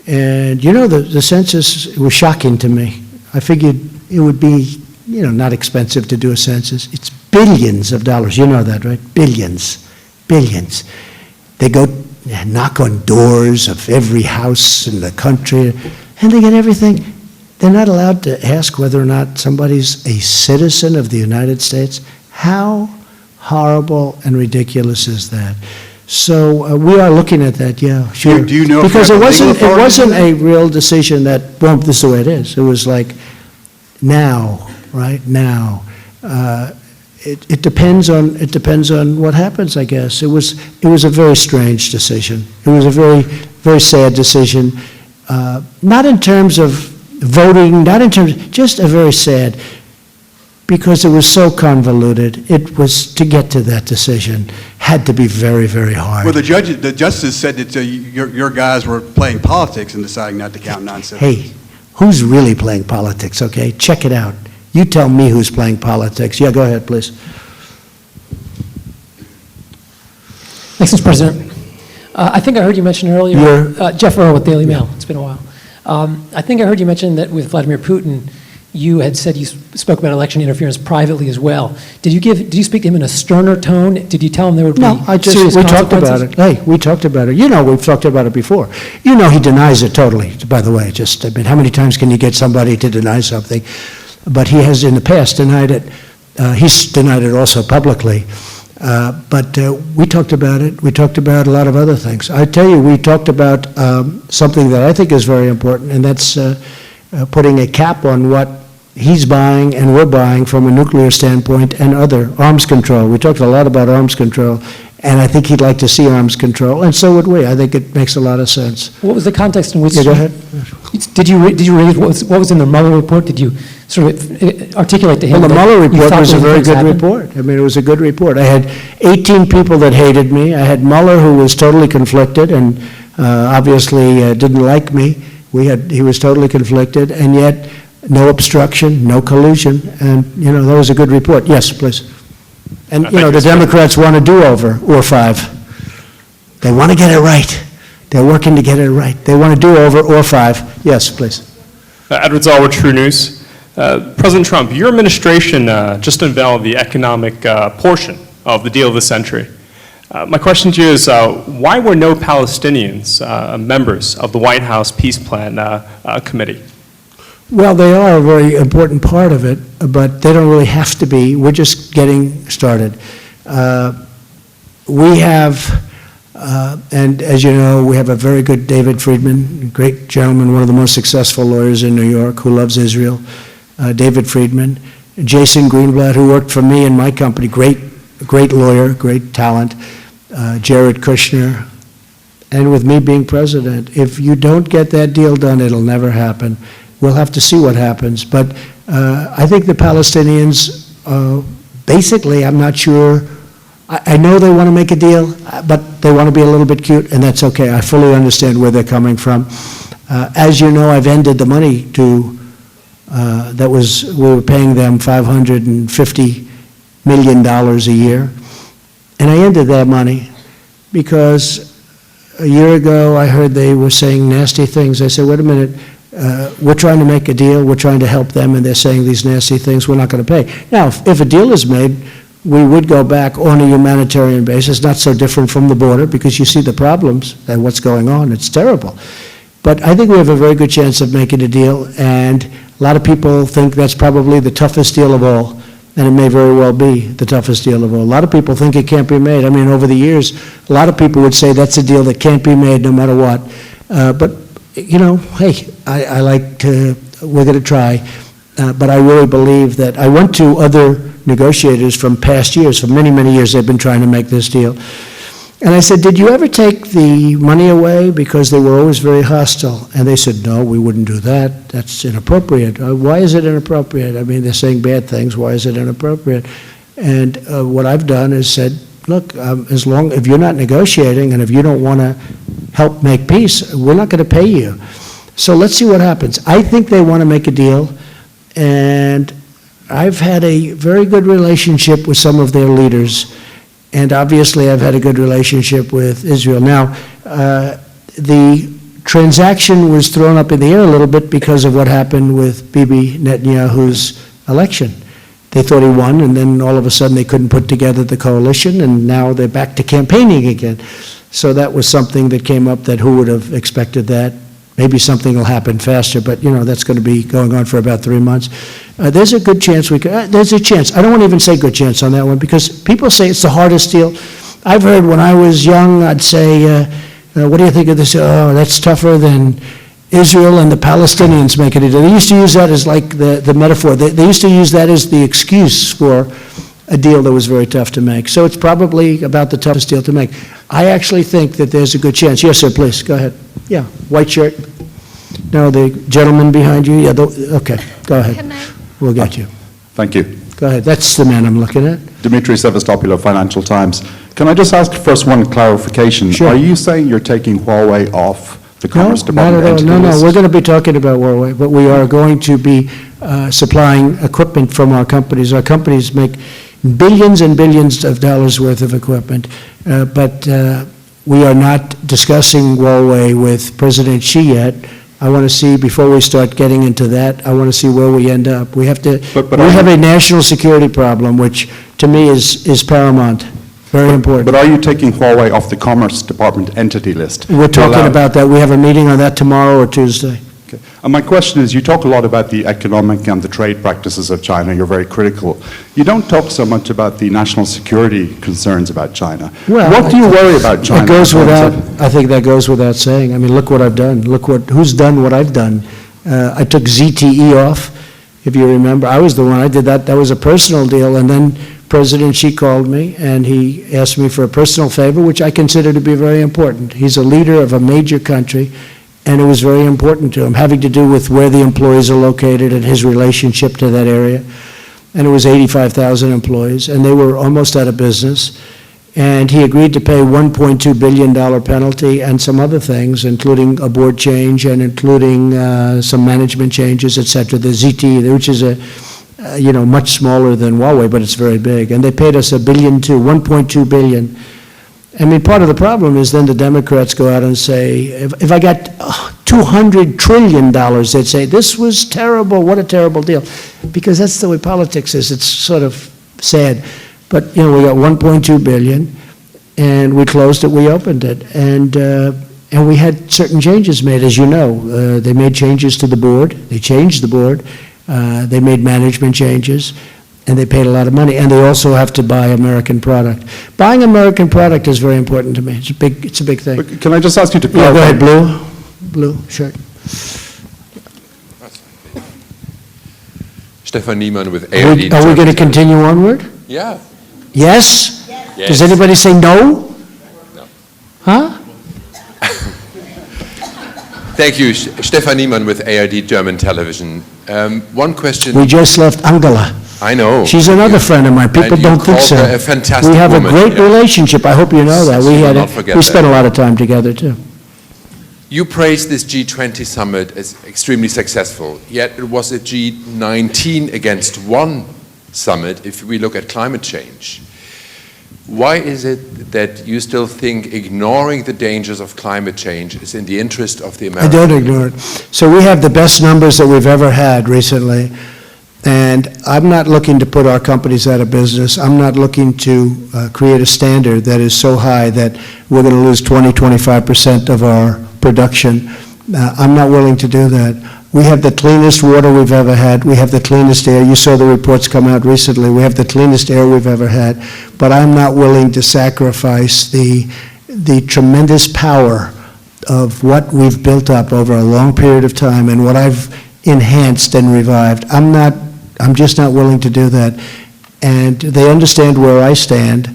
And, the census was shocking to me. I figured it would be, not expensive to do a census. It's billions of dollars. You know that, right? Billions. They go knock on doors of every house in the country, and they get everything. They're not allowed to ask whether or not somebody's a citizen of the United States. How horrible and ridiculous is that? So we are looking at that, yeah, sure. Do you know if because you have the legal it wasn't authority a real decision that, well, this is the way it is. It was like, now, right now. it depends on what happens, I guess. It was a very strange decision. It was a very, very sad decision, not in terms of voting, not in terms, just a very sad, because it was so convoluted. It was, to get to that decision, had to be very, very hard. Well, the justice said that your guys were playing politics in deciding not to count non-citizens. Hey, who's really playing politics, okay? Check it out. You tell me who's playing politics. Yeah, go ahead, please. Thanks, Mr. President. I think I heard you mention earlier, Jeff Earl with Daily Mail. It's been a while. I think I heard you mention that with Vladimir Putin, you had said you spoke about election interference privately as well. Did you speak to him in a sterner tone? Did you tell him there would be serious we talked consequences? about it. Hey, we talked about it. You know, we've talked about it before. You know, he denies it totally, by the way. I mean, how many times can you get somebody to deny something? But he has in the past denied it. He's denied it also publicly. But we talked about it. We talked about a lot of other things. I tell you, we talked about something that I think is very important, and that's putting a cap on what he's buying and we're buying from a nuclear standpoint and other arms control. We talked a lot about arms control, and I think he'd like to see arms control, and so would we. I think it makes a lot of sense. What was the context in which? Yeah, go ahead. Did you read what was in the Mueller report? Did you sort of articulate to him? Well, the Mueller report was a very good happened? report. I mean, it was a good report. I had 18 people that hated me. I had Mueller, who was totally conflicted and obviously didn't like me. He was totally conflicted, and yet no obstruction, no collusion, and, you know, that was a good report. Yes, please. And, you know, the Democrats want a do-over, or 5. They want to get it right. They're working to get it right. They want a do-over, or 5. Yes, please. Edward Zalwood, True News. President Trump, your administration just unveiled the economic portion of the deal of the century. My question to you is, why were no Palestinians members of the White House Peace Plan Committee? Well, they are a very important part of it, but they don't really have to be. We're just getting started. We have, and as you know, we have a very good David Friedman, great gentleman, one of the most successful lawyers in New York, who loves Israel, David Friedman. Jason Greenblatt, who worked for me and my company, great lawyer, great talent. Jared Kushner, and with me being president. If you don't get that deal done, it'll never happen. We'll have to see what happens. But I think the Palestinians, basically, I'm not sure. I know they want to make a deal, but they want to be a little bit cute, and that's okay. I fully understand where they're coming from. As you know, I've ended the money to, we were paying them $550 million a year. And I ended that money because a year ago I heard they were saying nasty things. I said, wait a minute, we're trying to make a deal, we're trying to help them, and they're saying these nasty things, we're not going to pay. Now, if a deal is made, we would go back on a humanitarian basis, not so different from the border, because you see the problems and what's going on. It's terrible. But I think we have a very good chance of making a deal, and a lot of people think that's probably the toughest deal of all. And it may very well be the toughest deal of all. A lot of people think it can't be made. I mean, over the years, a lot of people would say that's a deal that can't be made no matter what. But, you know, hey, we're going to try. But I really believe that I went to other negotiators from past years, for many, many years they've been trying to make this deal. And I said, did you ever take the money away? Because they were always very hostile. And they said, no, we wouldn't do that. That's inappropriate. Why is it inappropriate? I mean, they're saying bad things. Why is it inappropriate? And what I've done is said, look, if you're not negotiating and if you don't want to help make peace, we're not going to pay you. So let's see what happens. I think they want to make a deal. And I've had a very good relationship with some of their leaders. And obviously, I've had a good relationship with Israel. Now, the transaction was thrown up in the air a little bit because of what happened with Bibi Netanyahu's election. They thought he won, and then all of a sudden they couldn't put together the coalition, and now they're back to campaigning again. So that was something that came up that who would have expected that? Maybe something will happen faster, but, you know, that's going to be going on for about 3 months. There's a good chance there's a chance. I don't want to even say good chance on that one because people say it's the hardest deal. I've heard when I was young, I'd say, what do you think of this? Oh, that's tougher than Israel and the Palestinians making it. They used to use that as like the metaphor. They used to use that as the excuse for a deal that was very tough to make. So it's probably about the toughest deal to make. I actually think that there's a good chance. Yes, sir, please, go ahead. Yeah, white shirt. No, the gentleman behind you, yeah, okay, go ahead. We'll get you. Thank you. Go ahead, that's the man I'm looking at. Dimitri Sevastopoulos, Financial Times. Can I just ask first one clarification? Sure. Are you saying you're taking Huawei off the Commerce Department not at all. entity No, list? we're going to be talking about Huawei, but we are going to be supplying equipment from our companies. Our companies make billions and billions of dollars worth of equipment, but we are not discussing Huawei with President Xi yet. I want to see, before we start getting into that, I want to see where we end up. We have to, we have a national security problem, which to me is paramount, very important. But are you taking Huawei off the Commerce Department entity list? We're talking about that. We have a meeting on that tomorrow or Tuesday. Okay. And my question is, you talk a lot about the economic and the trade practices of China. You're very critical. You don't talk so much about the national security concerns about China. Well, what do you worry about China? It goes without, I think that goes without saying. I mean, look what I've done. Look who's done what I've done. I took ZTE off, if you remember. I was the one, I did that. That was a personal deal. And then President Xi called me and he asked me for a personal favor, which I consider to be very important. He's a leader of a major country, and it was very important to him, having to do with where the employees are located and his relationship to that area. And it was 85,000 employees, and they were almost out of business. And he agreed to pay $1.2 billion penalty and some other things, including a board change and including some management changes, et cetera. The ZTE, which is much smaller than Huawei, but it's very big. And they paid us $1.2 billion. I mean, part of the problem is then the Democrats go out and say, if I got $200 trillion, they'd say, this was terrible, what a terrible deal. Because that's the way politics is. It's sort of sad. But, we got $1.2 billion, and we closed it, we opened it. And we had certain changes made, as you know. They made changes to the board. They changed the board. They made management changes. And they paid a lot of money, and they also have to buy American product. Buying American product is very important to me. It's a big thing. But can I just ask you to clarify? Yeah, go ahead, blue shirt. Stefan Niemann with ARD. Are we going to continue onward? Yeah. Yes? Yes. Does anybody say no? No. Huh? Thank you, Stefan Niemann with ARD German Television. One question. We just left Angela. I know. She's another friend of mine. People don't think so. A fantastic we have woman, a great relationship. I hope you know that. We spent a lot of time together too. You praised this G20 summit as extremely successful, yet it was a G19 against one summit if we look at climate change. Why is it that you still think ignoring the dangers of climate change is in the interest of the Americans? I don't ignore it. So we have the best numbers that we've ever had recently. And I'm not looking to put our companies out of business. I'm not looking to create a standard that is so high that we're going to lose 20-25% of our production. I'm not willing to do that. We have the cleanest water we've ever had. We have the cleanest air. You saw the reports come out recently. We have the cleanest air we've ever had. But I'm not willing to sacrifice the tremendous power of what we've built up over a long period of time and what I've enhanced and revived. I'm just not willing to do that. And they understand where I stand.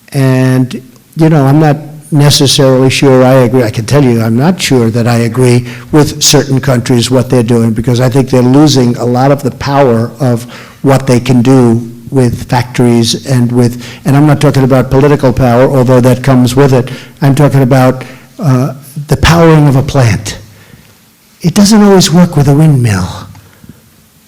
And, I'm not necessarily sure I agree. I can tell you I'm not sure that I agree with certain countries, what they're doing, because I think they're losing a lot of the power of what they can do with factories and I'm not talking about political power, although that comes with it. I'm talking about the powering of a plant. It doesn't always work with a windmill.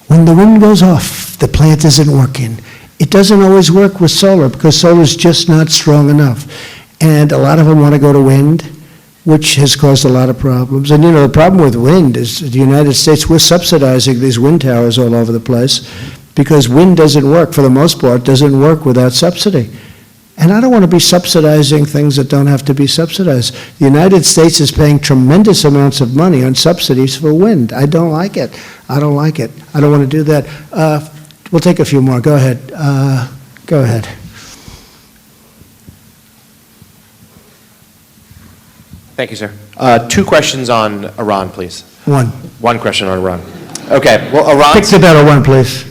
When the wind goes off, the plant isn't working. It doesn't always work with solar because solar is just not strong enough. And a lot of them want to go to wind, which has caused a lot of problems. And the problem with wind is the United States, we're subsidizing these wind towers all over the place because wind doesn't work, for the most part, doesn't work without subsidy. And I don't want to be subsidizing things that don't have to be subsidized. The United States is paying tremendous amounts of money on subsidies for wind. I don't like it. I don't like it. I don't want to do that. We'll take a few more. Go ahead. Go ahead. Thank you, sir. 2 questions on Iran, please. One. One question on Iran. Okay. Well, Iran. Pick the better one, please.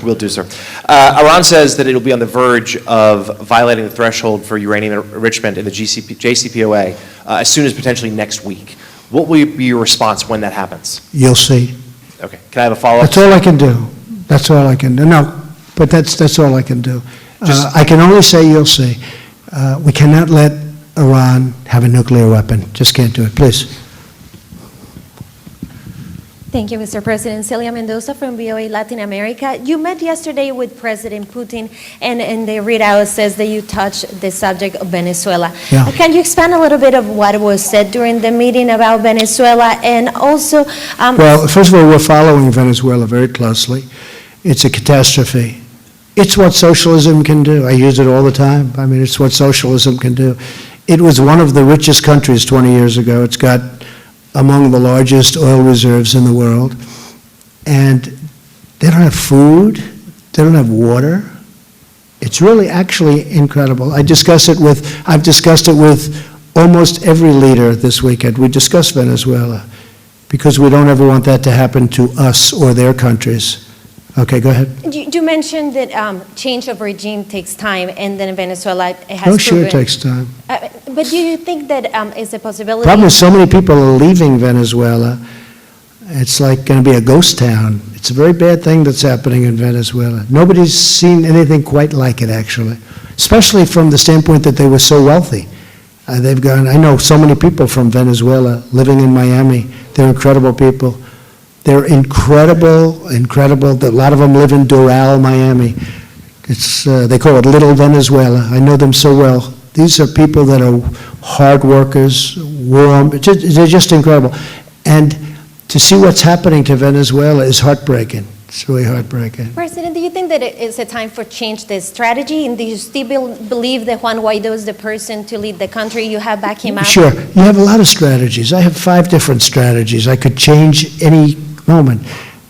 Will do, sir. Iran says that it will be on the verge of violating the threshold for uranium enrichment in the JCPOA as soon as potentially next week. What will be your response when that happens? You'll see. Okay. Can I have a follow-up? That's all I can do. That's all I can do. No, but that's all I can do. I can only say you'll see. We cannot let Iran have a nuclear weapon. Just can't do it. Please. Thank you, Mr. President. Sylia Mendoza from VOA Latin America. You met yesterday with President Putin, and the readout says that you touched the subject of Venezuela. Yeah. Can you expand a little bit of what was said during the meeting about Venezuela, and also... Well, first of all, we're following Venezuela very closely. It's a catastrophe. It's what socialism can do. I use it all the time. I mean, it's what socialism can do. It was one of the richest countries 20 years ago. It's got among the largest oil reserves in the world, and they don't have food, they don't have water. It's really actually incredible. I've discussed it with almost every leader this weekend. We discussed Venezuela because we don't ever want that to happen to us or their countries. Okay, go ahead. You mentioned that change of regime takes time, and then Venezuela has Oh, sure, proven... it takes time. But do you think that is a possibility? Problem is so many people are leaving Venezuela. It's like going to be a ghost town. It's a very bad thing that's happening in Venezuela. Nobody's seen anything quite like it, actually, especially from the standpoint that they were so wealthy. I know so many people from Venezuela living in Miami. They're incredible people. They're incredible. A lot of them live in Doral, Miami. They call it Little Venezuela. I know them so well. These are people that are hard workers, warm. They're just incredible. And to see what's happening to Venezuela is heartbreaking. It's really heartbreaking. President, do you think that it is a time for change the strategy? And do you still believe that Juan Guaido is the person to lead the country? You have back him up? Sure. You have a lot of strategies. I have 5 different strategies. I could change any moment.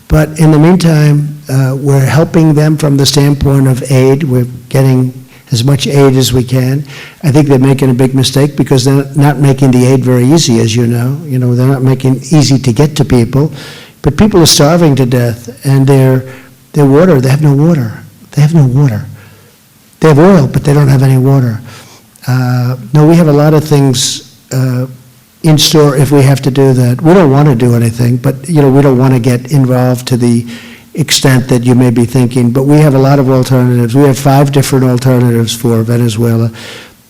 But in the meantime, we're helping them from the standpoint of aid. We're getting as much aid as we can. I think they're making a big mistake because they're not making the aid very easy, as you know. They're not making it easy to get to people. But people are starving to death, and their water, they have no water. They have no water. They have oil, but they don't have any water. No, we have a lot of things in store if we have to do that. We don't want to do anything, but we don't want to get involved to the extent that you may be thinking. But we have a lot of alternatives. We have 5 different alternatives for Venezuela,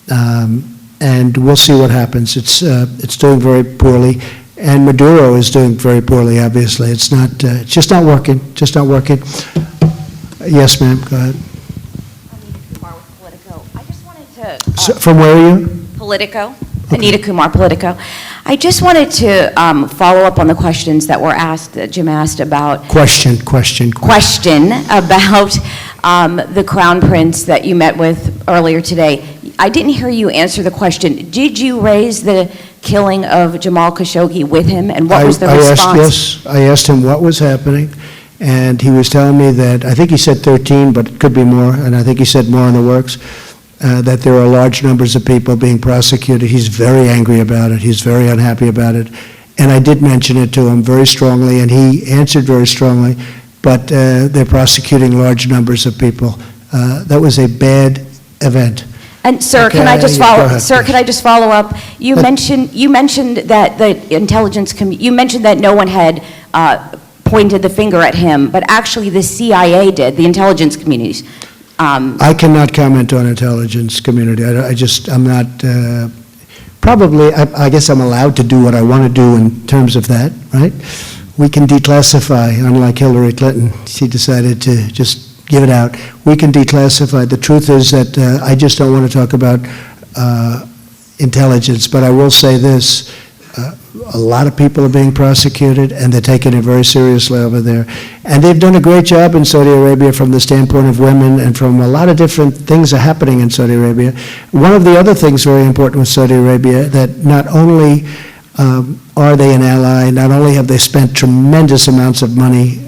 and we'll see what happens. It's doing very poorly. And Maduro is doing very poorly, obviously. It's just not working, just not working. Yes, ma'am, go ahead. I just wanted to... From where are you? Politico. Okay. Anita Kumar, Politico. I just wanted to follow up on the questions that were asked, that Jim asked about... Question about the Crown Prince that you met with earlier today. I didn't hear you answer the question. Did you raise the killing of Jamal Khashoggi with him, and what was the response? I asked him what was happening, and he was telling me that, I think he said 13, but it could be more, and I think he said more in the works, that there are large numbers of people being prosecuted. He's very angry about it. He's very unhappy about it. And I did mention it to him very strongly, and he answered very strongly, but they're prosecuting large numbers of people. That was a bad event. And sir, Okay, can I just follow? ahead, Sir, can I just follow up? You mentioned that the intelligence you mentioned that no one had pointed the finger at him, but actually the CIA did, the intelligence communities. I cannot comment on intelligence community. I'm not. Probably, I guess I'm allowed to do what I want to do in terms of that, right? We can declassify, unlike Hillary Clinton. She decided to just give it out. We can declassify. The truth is that I just don't want to talk about intelligence, but I will say this. A lot of people are being prosecuted, and they're taking it very seriously over there. And they've done a great job in Saudi Arabia from the standpoint of women, and from a lot of different things are happening in Saudi Arabia. One of the other things very important with Saudi Arabia, that not only are they an ally, not only have they spent tremendous amounts of money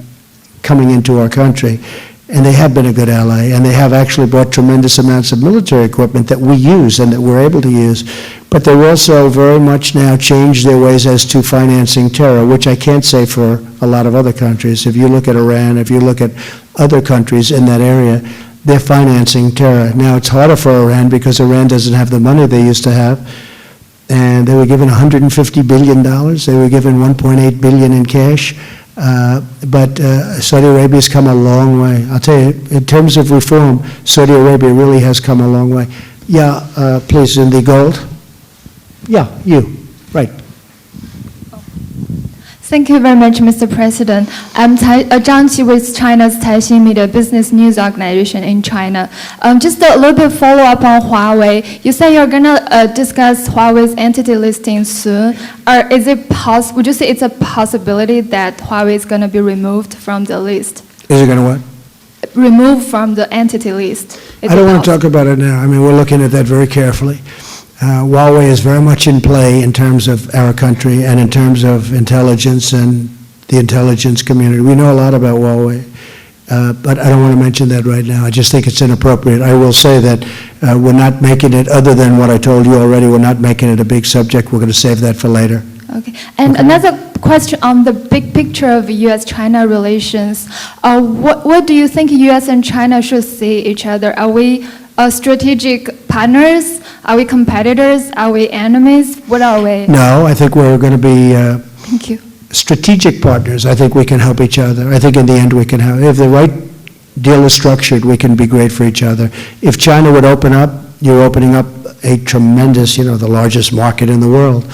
coming into our country, and they have been a good ally, and they have actually brought tremendous amounts of military equipment that we use and that we're able to use. But they've also very much now changed their ways as to financing terror, which I can't say for a lot of other countries. If you look at Iran, if you look at other countries in that area, they're financing terror. Now, it's harder for Iran because Iran doesn't have the money they used to have, and they were given $150 billion. They were given $1.8 billion in cash. But Saudi Arabia's come a long way. I'll tell you, in terms of reform, Saudi Arabia really has come a long way. Yeah, please, in the gold. Yeah, you, right. Thank you very much, Mr. President. I'm Zhang Qi with China's Taixing Media Business News Organization in China. Just a little bit follow up on Huawei. You say you're going to discuss Huawei's entity listing soon. Would you say it's a possibility that Huawei is going to be removed from the list? Is it going to what? Removed from the entity list. I don't want to talk about it now. I mean, we're looking at that very carefully. Huawei is very much in play in terms of our country and in terms of intelligence and the intelligence community. We know a lot about Huawei, but I don't want to mention that right now. I just think it's inappropriate. I will say that we're not making it, other than what I told you already, we're not making it a big subject. We're going to save that for later. Okay. And another question on the big picture of U.S.-China relations. What do you think U.S. and China should see each other? Are we strategic partners? Are we competitors? Are we enemies? What are we? No, I think we're going to be Thank you. strategic partners. I think we can help each other. I think in the end we can help. If the right deal is structured, we can be great for each other. If China would open up, you're opening up a tremendous, the largest market in the world.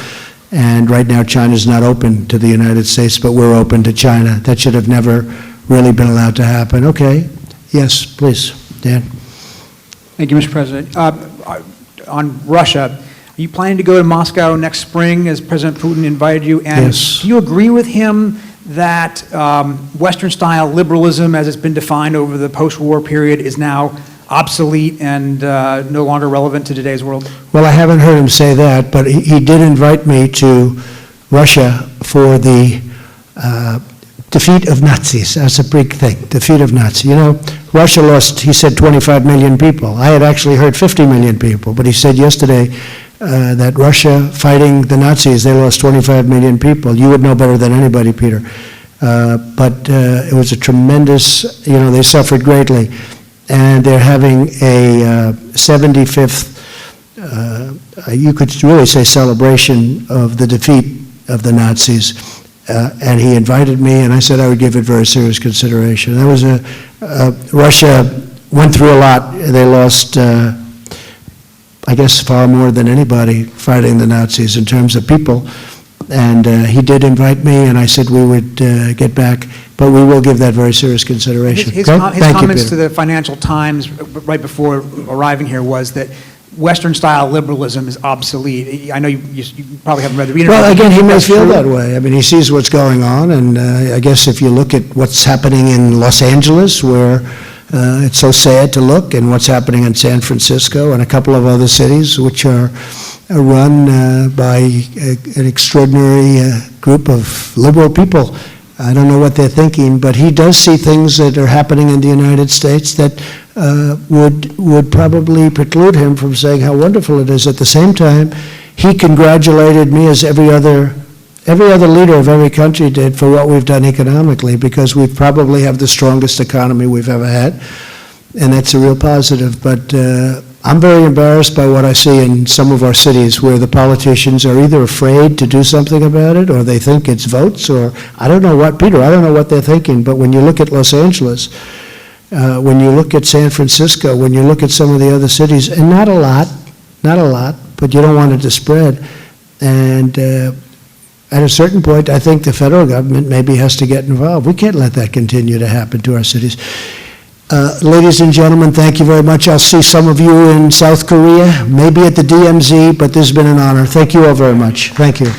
And right now China's not open to the United States, but we're open to China. That should have never really been allowed to happen. Okay. Yes, please, Dan. Thank you, Mr. President. On Russia, are you planning to go to Moscow next spring as President Putin invited you? And Yes. do you agree with him that Western-style liberalism, as it's been defined over the post-war period, is now obsolete and no longer relevant to today's world? Well, I haven't heard him say that, but he did invite me to Russia for the defeat of Nazis. That's a big thing, defeat of Nazis. Russia lost, he said, 25 million people. I had actually heard 50 million people, but he said yesterday that Russia fighting the Nazis, they lost 25 million people. You would know better than anybody, Peter. But it was a tremendous, they suffered greatly. And they're having a 75th, you could really say, celebration of the defeat of the Nazis. And he invited me, and I said I would give it very serious consideration. That was Russia went through a lot. They lost, I guess, far more than anybody fighting the Nazis in terms of people. And he did invite me, and I said we would get back, but we will give that very serious consideration. His comments to the Financial Times right before arriving here was that Western-style liberalism is obsolete. I know you probably haven't read the interview. Well, again, he may feel that way. I mean, he sees what's going on, and I guess if you look at what's happening in Los Angeles, where it's so sad to look, and what's happening in San Francisco and a couple of other cities, which are run by an extraordinary group of liberal people. I don't know what they're thinking, but he does see things that are happening in the United States that would probably preclude him from saying how wonderful it is. At the same time, he congratulated me, as every other leader of every country did, for what we've done economically, because we probably have the strongest economy we've ever had, and that's a real positive. But I'm very embarrassed by what I see in some of our cities, where the politicians are either afraid to do something about it, or they think it's votes, or I don't know what, Peter, I don't know what they're thinking. But when you look at Los Angeles, when you look at San Francisco, when you look at some of the other cities, and not a lot, but you don't want it to spread. And at a certain point, I think the federal government maybe has to get involved. We can't let that continue to happen to our cities. Ladies and gentlemen, thank you very much. I'll see some of you in South Korea, maybe at the DMZ, but this has been an honor. Thank you all very much. Thank you.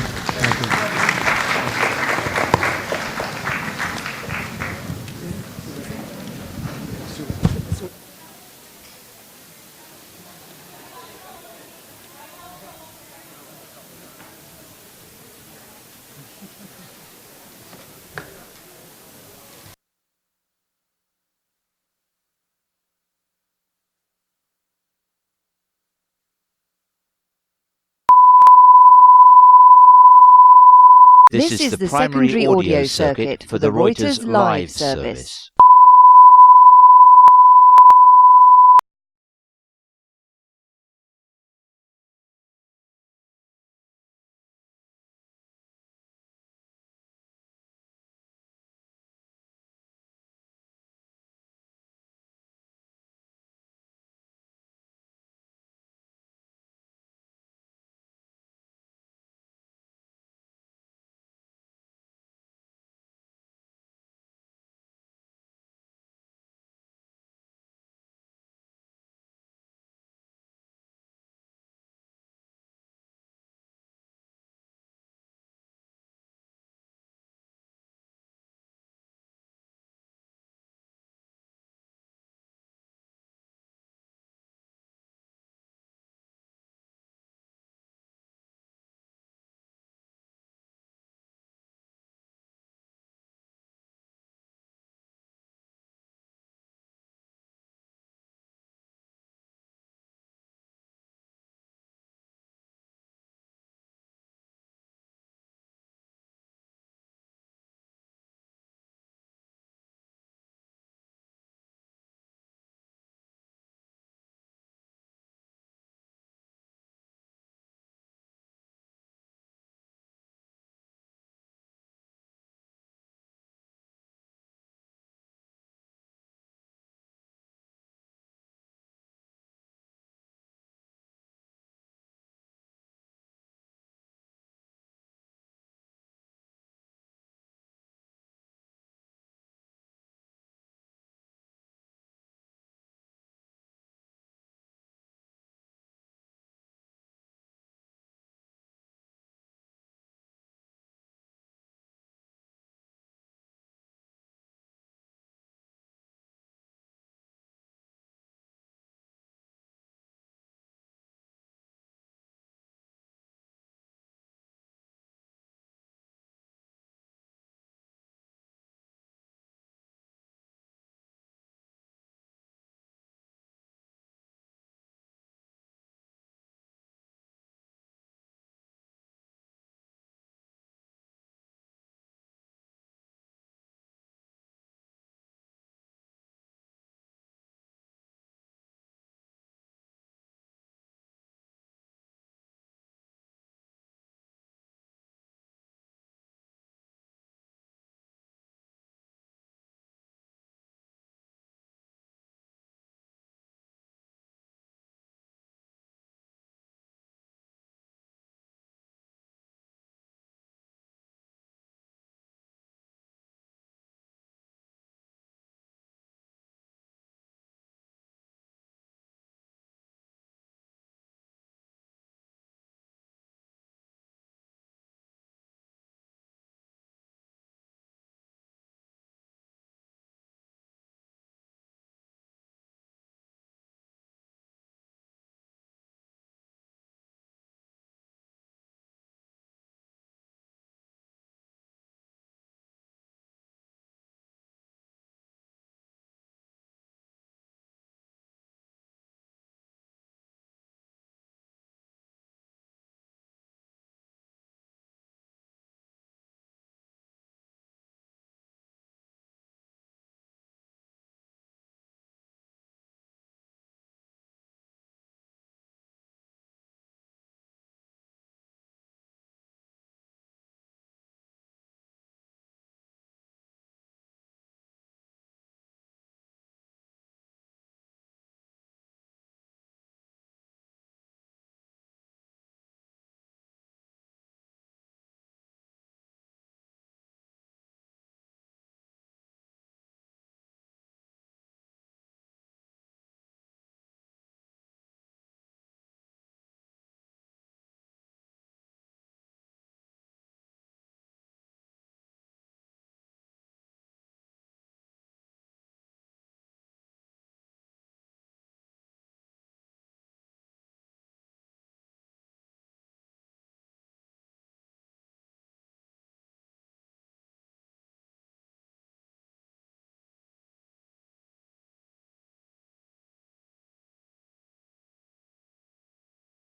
This is the primary audio circuit for the Reuters Live service.